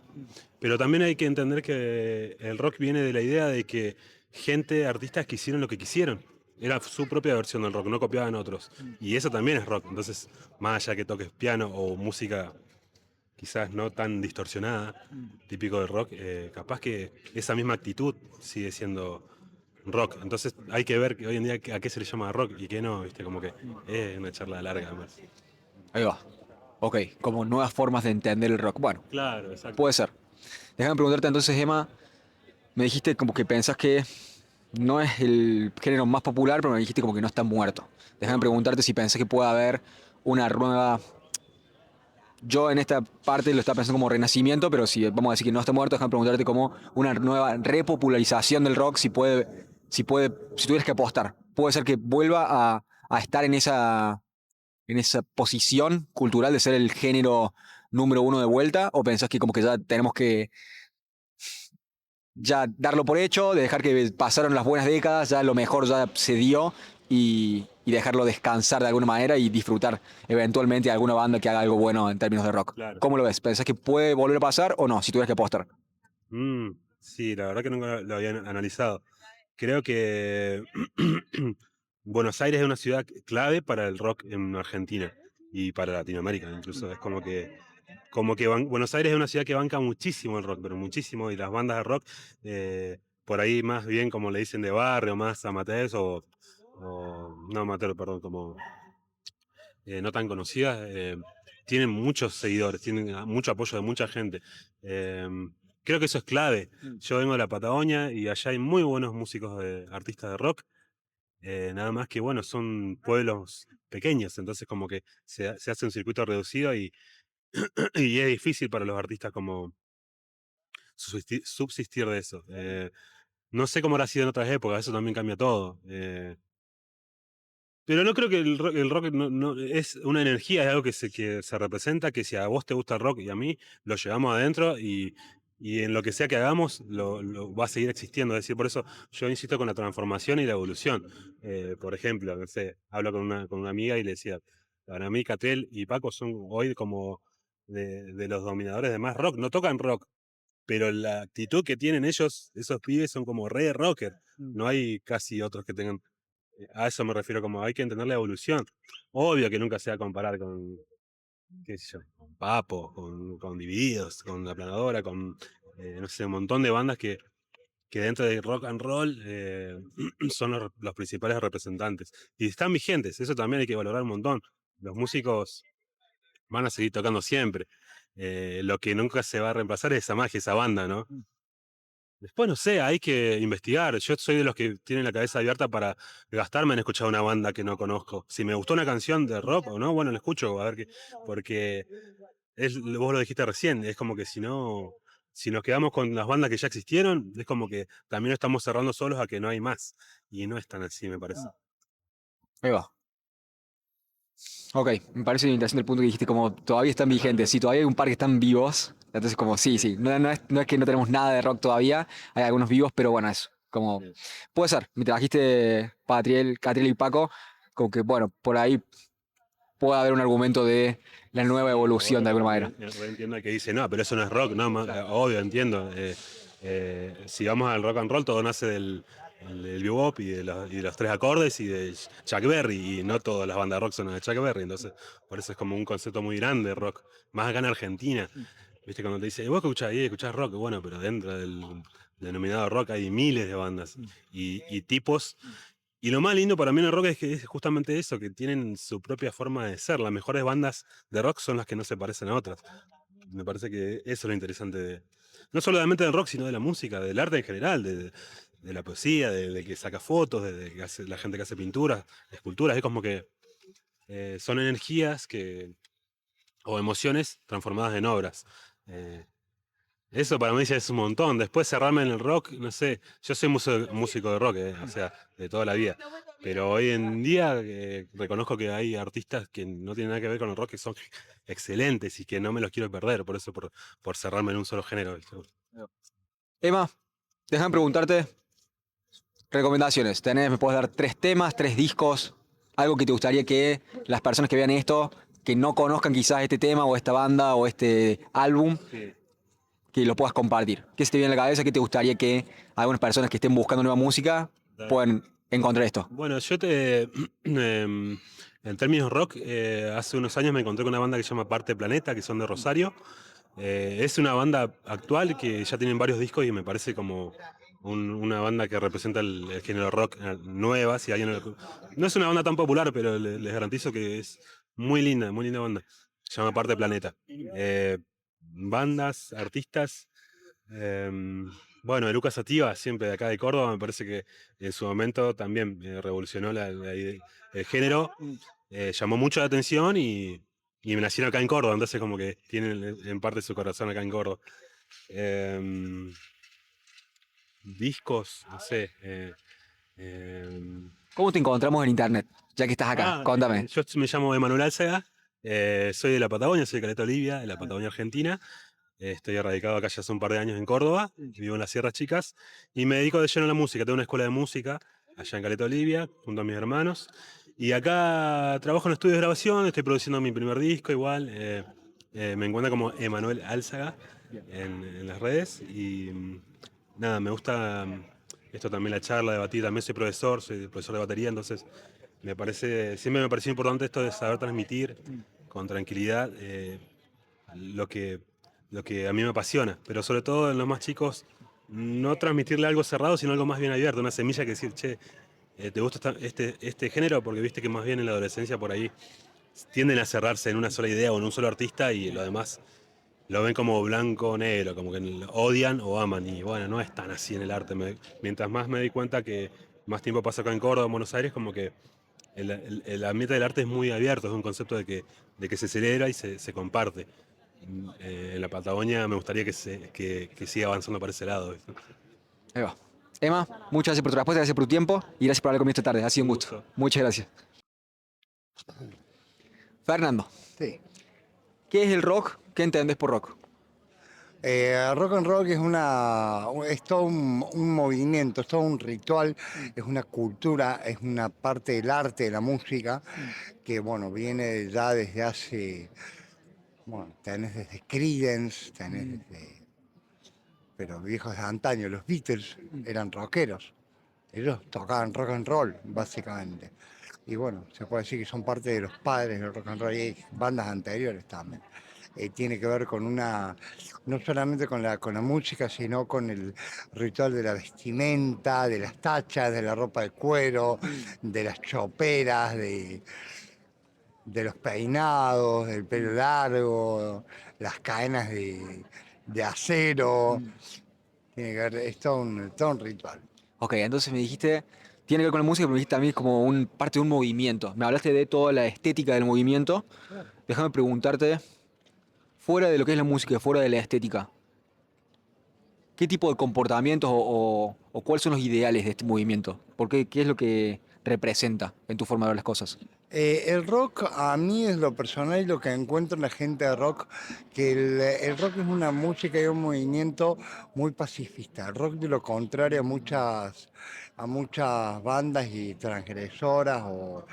pero también hay que entender que el rock viene de la idea de que artistas que hicieron lo que quisieron. Era su propia versión del rock, no copiaban otros. Y eso también es rock. Entonces, más allá que toques piano o música quizás no tan distorsionada, típico del rock, capaz que esa misma actitud sigue siendo rock. Entonces hay que ver que hoy en día a qué se le llama rock y qué no, ¿viste? Como que es una charla larga además. Ahí va. Ok, como nuevas formas de entender el rock. Bueno, Claro, exacto. puede ser. Déjame preguntarte entonces, Emma, me dijiste como que pensás que no es el género más popular, pero me dijiste como que no está muerto. Déjame preguntarte si pensás que puede haber una nueva... Yo en esta parte lo estaba pensando como renacimiento, pero si vamos a decir que no está muerto, déjame preguntarte como una nueva repopularización del rock, si tuvieras que apostar. Puede ser que vuelva a estar en esa posición cultural de ser el género número uno de vuelta, o pensás que como que ya tenemos que ya darlo por hecho, de dejar que pasaron las buenas décadas, ya lo mejor ya se dio y dejarlo descansar de alguna manera y disfrutar eventualmente de alguna banda que haga algo bueno en términos de rock? Claro. ¿Cómo lo ves? ¿Pensás que puede volver a pasar o no, si tuvieras que apostar? Sí, la verdad que nunca lo había analizado. Creo que Buenos Aires es una ciudad clave para el rock en Argentina y para Latinoamérica incluso. Es como que Buenos Aires es una ciudad que banca muchísimo el rock, pero muchísimo, y las bandas de rock, por ahí más bien como le dicen de barrio, más amateurs no amateur, perdón, como no tan conocidas, tienen muchos seguidores, tienen mucho apoyo de mucha gente. Creo que eso es clave. Yo vengo de la Patagonia y allá hay muy buenos músicos, artistas de rock, nada más que, bueno, son pueblos pequeños, entonces como que se hace un circuito reducido y es difícil para los artistas como subsistir de eso. No sé cómo habrá sido en otras épocas, eso también cambia todo. Pero no creo que el rock no es una energía, es algo que se representa, que si a vos te gusta el rock y a mí, lo llevamos adentro y en lo que sea que hagamos, lo va a seguir existiendo. Es decir, por eso yo insisto con la transformación y la evolución. Por ejemplo, no sé, hablo con una amiga y le decía, para mí Catriel y Paco son hoy como de los dominadores de más rock. No tocan rock, pero la actitud que tienen ellos, esos pibes, son como re rocker. No hay casi otros que tengan a eso me refiero, como hay que entender la evolución. Obvio que nunca se va a comparar con, qué sé yo, con Papo, con Divididos, con La Planadora, con, no sé, un montón de bandas que dentro del rock and roll son los principales representantes. Y están vigentes, eso también hay que valorar un montón. Los músicos van a seguir tocando siempre. Lo que nunca se va a reemplazar es esa magia, esa banda, ¿no? Después, no sé, hay que investigar. Yo soy de los que tienen la cabeza abierta para gastarme en escuchar una banda que no conozco. Si me gustó una canción de rock o no, bueno, la escucho, a ver qué. Porque vos lo dijiste recién, es como que si nos quedamos con las bandas que ya existieron, es como que también estamos cerrando solos a que no hay más. Y no es tan así, me parece. Ahí va. Ok, me parece interesante el punto que dijiste, como todavía están vigentes. Si todavía hay un par que están vivos, entonces como sí. No es que no tenemos nada de rock todavía, hay algunos vivos, pero bueno, eso. Como, puede ser, me trajiste Catriel y Paco, como que bueno, por ahí puede haber un argumento de la nueva evolución de alguna manera. Entiendo que dice, no, pero eso no es rock, no, obvio, entiendo. Si vamos al rock and roll, todo nace del bebop y de los tres acordes y de Chuck Berry, y no todas las bandas de rock son de Chuck Berry, entonces por eso es como un concepto muy grande de rock, más acá en Argentina. Viste, cuando te dice, vos escuchás rock, bueno, pero dentro del denominado rock hay miles de bandas y tipos. Y lo más lindo para mí en el rock es que es justamente eso, que tienen su propia forma de ser. Las mejores bandas de rock son las que no se parecen a otras. Me parece que eso es lo interesante no solamente del rock, sino de la música, del arte en general, de la poesía, de que saca fotos, de que hace, la gente que hace pinturas, esculturas. Es como que son energías o emociones transformadas en obras. Eh, Eso para mí ya es un montón. Después cerrarme en el rock, no sé. Yo soy músico de rock, o sea, de toda la vida. Pero hoy en día reconozco que hay artistas que no tienen nada que ver con el rock que son excelentes y que no me los quiero perder. Por eso, por cerrarme en un solo género. ¿Viste? Emma, déjame preguntarte recomendaciones. Me puedes dar 3 temas, 3 discos, algo que te gustaría que las personas que vean esto, que no conozcan quizás este tema o esta banda o este álbum, que lo puedas compartir. ¿Qué se te viene a la cabeza? ¿Qué te gustaría que algunas personas que estén buscando nueva música puedan encontrar esto? Bueno, en términos rock, hace unos años me encontré con una banda que se llama Parte Planeta, que son de Rosario. Es una banda actual que ya tienen varios discos y me parece como una banda que representa el género rock nueva. Si alguien no es una banda tan popular, pero les garantizo que es muy linda banda. Se llama Parte Planeta. Bandas, artistas. Bueno, Eruca Sativa, siempre de acá de Córdoba, me parece que en su momento también revolucionó el género, llamó mucho la atención y me nacieron acá en Córdoba, entonces como que tienen en parte su corazón acá en Córdoba. Em, Discos, no sé. Em, ¿Cómo te encontramos en internet? Ya que estás acá, contame. yo me llamo Emanuel Álzaga, soy de la Patagonia, soy de Caleta Olivia, de la Patagonia Argentina. Estoy radicado acá ya hace un par de años en Córdoba, vivo en las Sierras Chicas y me dedico de lleno a la música. Tengo una escuela de música allá en Caleta Olivia, junto a mis hermanos. Y acá trabajo en estudios de grabación, estoy produciendo mi primer disco igual. Me encuentro como Emanuel Álzaga en las redes. Y nada, me gusta esto también, la charla, debatir. También soy profesor de batería, entonces siempre me pareció importante esto de saber transmitir con tranquilidad lo que, lo que a mí me apasiona, pero sobre todo en los más chicos, no transmitirle algo cerrado, sino algo más bien abierto, una semilla que decir, che, ¿te gusta este género? Porque viste que más bien en la adolescencia por ahí tienden a cerrarse en una sola idea o en un solo artista y lo demás lo ven como blanco o negro, como que lo odian o aman. Y bueno, no es tan así en el arte. Mientras más me di cuenta que más tiempo paso acá en Córdoba, en Buenos Aires, como que el ambiente del arte es muy abierto, es un concepto de que se celebra y se comparte. En la Patagonia me gustaría que siga avanzando para ese lado. ¿Viste? Ahí va. Emma, muchas gracias por tu respuesta, gracias por tu tiempo y gracias por hablar conmigo esta tarde. Ha sido un gusto. Muchas gracias. Fernando, Sí. ¿qué es el rock? ¿Qué entendés por rock? Rock and roll es todo un movimiento, es todo un ritual, es una cultura, es una parte del arte, de la música, que bueno, viene ya desde hace, bueno, tenés desde Creedence, pero viejos de antaño, los Beatles eran rockeros, ellos tocaban rock and roll, básicamente. Y bueno, se puede decir que son parte de los padres del rock and roll y hay bandas anteriores también. tiene que ver con no solamente con la música, sino con el ritual de la vestimenta, de las tachas, de la ropa de cuero, de las choperas, de los peinados, del pelo largo, las cadenas de acero. Tiene que ver, es todo un ritual. Ok, entonces me dijiste, tiene que ver con la música, pero me dijiste también como parte de un movimiento. Me hablaste de toda la estética del movimiento. Déjame preguntarte, fuera de lo que es la música, fuera de la estética, ¿qué tipo de comportamientos o cuáles son los ideales de este movimiento? ¿Qué es lo que representa en tu forma de ver las cosas? El rock a mí es lo personal y lo que encuentro en la gente de rock, que el rock es una música y un movimiento muy pacifista. El rock de lo contrario a muchas bandas y transgresoras o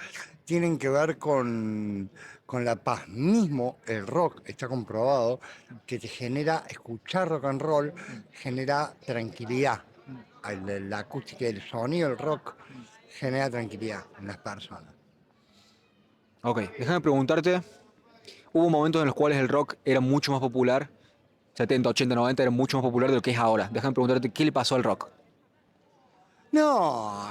tienen que ver con la paz. Mismo el rock está comprobado que te genera, escuchar rock and roll genera tranquilidad. La acústica y el sonido del rock genera tranquilidad en las personas. Ok, déjame preguntarte, hubo momentos en los cuales el rock era mucho más popular, 70, 80, 90 era mucho más popular de lo que es ahora. Déjame preguntarte, ¿qué le pasó al rock? No,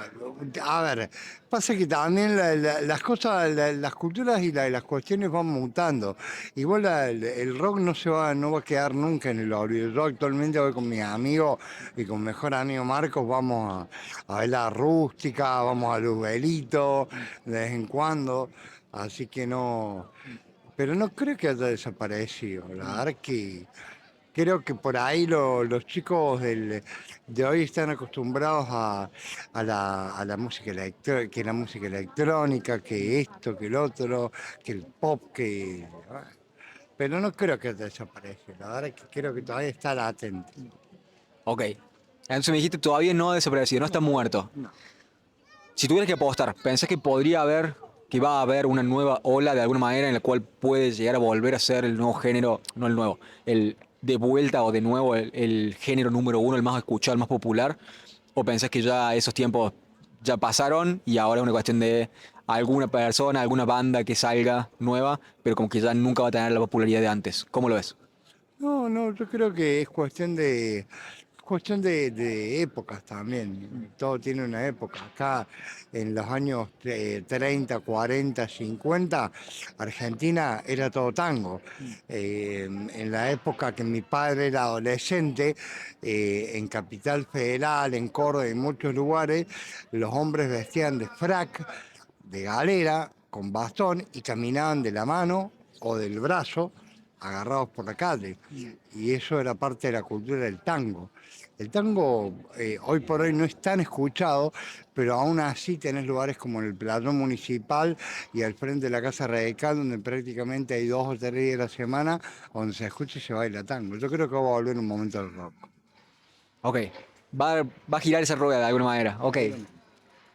a ver, pasa que también las cosas, las culturas y las cuestiones van mutando. Igual el rock no va a quedar nunca en el olvido. Yo actualmente voy con mis amigos y con mi mejor amigo Marcos, vamos a ver la rústica, vamos a Luzbelito de vez en cuando. Así que no, pero no creo que haya desaparecido. La verdad que creo que por ahí los chicos de hoy están acostumbrados a la música que la música electrónica, que esto, que el otro, que el pop, pero no creo que desaparezca. La verdad es que creo que todavía está latente. Ok, entonces me dijiste, todavía no ha desaparecido, no está muerto. No. Si tuvieras que apostar, ¿pensás que podría haber, que va a haber una nueva ola de alguna manera en la cual puede llegar a volver a ser el nuevo género, no el nuevo, el de vuelta o de nuevo el género número uno, el más escuchado, el más popular? ¿O pensás que ya esos tiempos ya pasaron y ahora es una cuestión de alguna persona, alguna banda que salga nueva, pero como que ya nunca va a tener la popularidad de antes? ¿Cómo lo ves? No, no, yo creo que es cuestión de épocas también. Todo tiene una época. Acá en los años 30, 40, 50, Argentina era todo tango. En la época que mi padre era adolescente, en Capital Federal, en Córdoba y en muchos lugares, los hombres vestían de frac, de galera, con bastón y caminaban de la mano o del brazo agarrados por la calle. Y eso era parte de la cultura del tango. El tango hoy por hoy no es tan escuchado, pero aún así tenés lugares como el Playón Municipal y al frente de la Casa Radical, donde prácticamente hay 2 o 3 días a la semana donde se escucha y se baila tango. Yo creo que va a volver un momento del rock. Ok, va a girar esa rueda de alguna manera. Ok,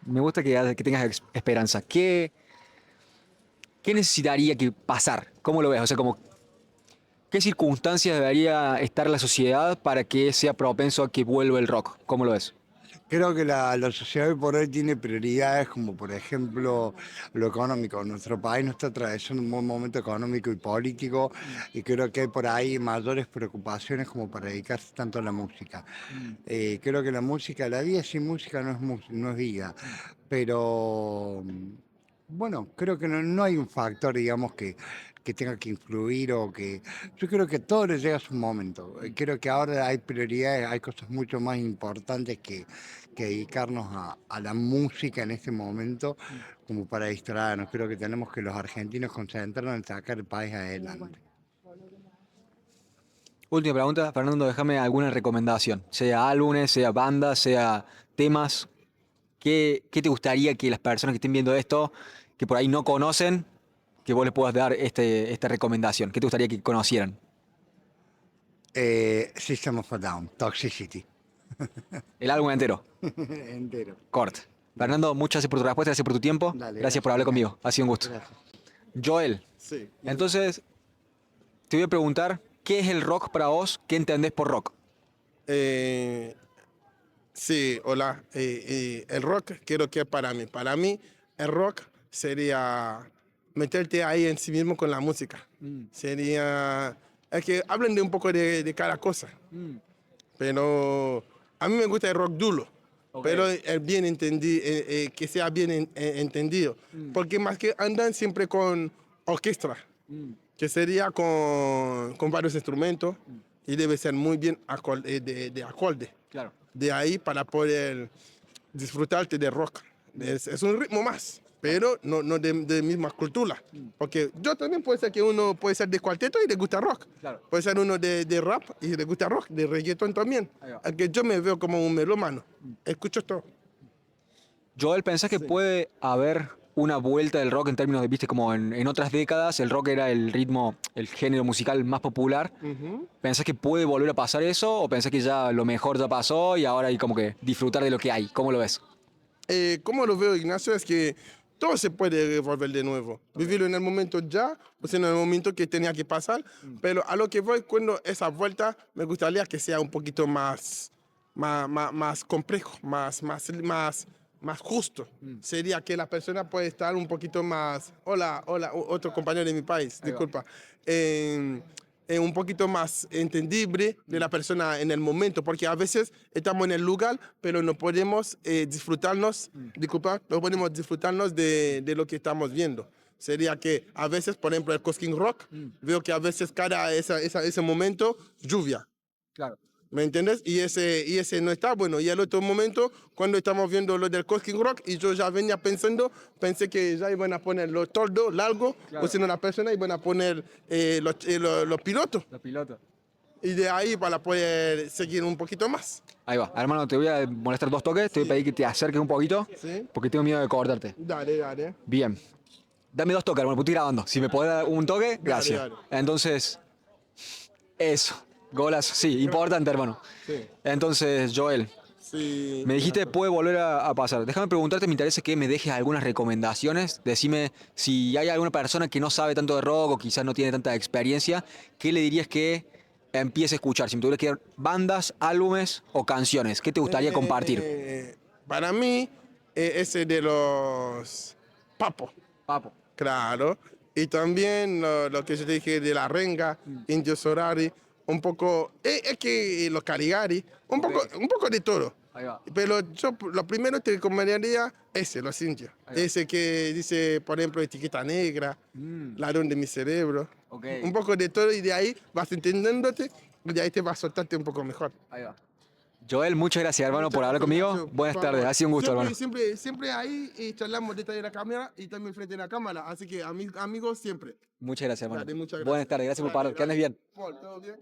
me gusta que tengas esperanza. ¿Qué necesitaría que pasar? ¿Cómo lo ves? O sea, como, ¿qué circunstancias debería estar la sociedad para que sea propenso a que vuelva el rock? ¿Cómo lo ves? Creo que la sociedad hoy por hoy tiene prioridades como por ejemplo lo económico. Nuestro país no está atravesando un buen momento económico y político y creo que hay por ahí mayores preocupaciones como para dedicarse tanto a la música. Creo que la vida sin música no es vida, pero bueno, creo que no hay un factor, digamos, que tenga que influir o que... Yo creo que todo le llega a su momento. Creo que ahora hay prioridades, hay cosas mucho más importantes que dedicarnos a la música en este momento como para distraernos. Creo que tenemos que los argentinos concentrarnos en sacar el país adelante. Última pregunta, Fernando, déjame alguna recomendación. Sea álbumes, sea bandas, sea temas. ¿Qué te gustaría que las personas que estén viendo esto, que por ahí no conocen, que vos les puedas dar esta recomendación? ¿Qué te gustaría que conocieran? System of a Down, Toxicity. El álbum entero. Entero. Corte. Fernando, muchas gracias por tu respuesta, gracias por tu tiempo. Dale, Gracias por hablar gracias. conmigo. Ha sido un gusto. Gracias. Joel, Sí. entonces te voy a preguntar, ¿qué es el rock para vos? ¿Qué entendés por rock? Eh, sí, hola. El rock quiero que para mí. Para mí, el rock sería meterte ahí en sí mismo con la música. Sería, es que hablen de un poco de cada cosa, pero a mí me gusta el rock duro, pero el bien entendido, que sea bien entendido, porque más que andan siempre con orquesta, que sería con varios instrumentos y debe ser muy bien de acorde. Claro. De ahí para poder disfrutarte de rock. Es un ritmo más, pero no de misma cultura. Porque yo también puede ser que uno puede ser de cuarteto y le gusta rock. Claro. Puede ser uno de rap y le gusta rock, de reggaetón también. Ahí va. Aunque yo me veo como un melómano. Escucho todo. Joel, ¿pensás que puede haber una vuelta del rock en términos de, viste, como en otras décadas el rock era el ritmo, el género musical más popular? ¿Pensás que puede volver a pasar eso o pensás que ya lo mejor ya pasó y ahora hay como que disfrutar de lo que hay? ¿Cómo lo ves? Como lo veo, Ignacio, es que todo se puede revolver de nuevo. Vivirlo en el momento ya, o sea, en el momento que tenía que pasar. Pero a lo que voy, cuando esa vuelta, me gustaría que sea un poquito más complejo, más justo. Sería que la persona puede estar un poquito más... Hola, otro compañero de mi país, disculpa. Un poquito más entendible de la persona en el momento, porque a veces estamos en el lugar, pero no podemos disfrutarnos, disculpa, no podemos disfrutarnos de lo que estamos viendo. Sería que a veces, por ejemplo, el Cosquín Rock, veo que a veces cada ese momento, lluvia. Claro. ¿Me entiendes? Y ese no está bueno. Y el otro momento, cuando estamos viendo lo del Cosquín Rock, y yo ya venía pensé que ya iban a poner los tordos largos, Claro. o si no la persona iban a poner los pilotos. Los pilotos. Y de ahí para poder seguir un poquito más. Ahí va. Hermano, te voy a molestar 2 toques, te voy a pedir que te acerques un poquito, Sí. porque tengo miedo de cortarte. Dale. Bien. Dame 2 toques, hermano, porque estoy grabando. Si me podés dar un toque, gracias. dale. Entonces, eso. Golazo. Sí, importante, hermano. Sí. Entonces, Joel, Sí. me dijiste puede volver a pasar. Déjame preguntarte, me interesa que me dejes algunas recomendaciones. Decime si hay alguna persona que no sabe tanto de rock o quizás no tiene tanta experiencia, ¿qué le dirías que empiece a escuchar? Si me tuvieras que dar bandas, álbumes o canciones, ¿qué te gustaría compartir? Para mí, ese de los Papos. Papo. Claro. Y también lo que yo te dije de la renga, Indio Solari, un poco, es que los Caligari, un poco de todo. Ahí va. Pero yo lo primero te recomendaría los indios. Ahí va. Ese que dice, por ejemplo, Etiqueta Negra, Ladrón de mi cerebro. Ok. Un poco de todo y de ahí vas entendiéndote y de ahí te vas a soltarte un poco mejor. Ahí va. Joel, muchas gracias, hermano, Muchas por hablar gracias, conmigo. Nacho. Buenas Por tardes, favor. ha sido un gusto, hermano. Siempre ahí charlamos detrás de la cámara y también frente a la cámara. Así que amigos siempre. Muchas gracias, hermano. Dale, muchas gracias. Buenas tardes, gracias por Dale, parar. Que andes bien. Paul, ¿todo bien?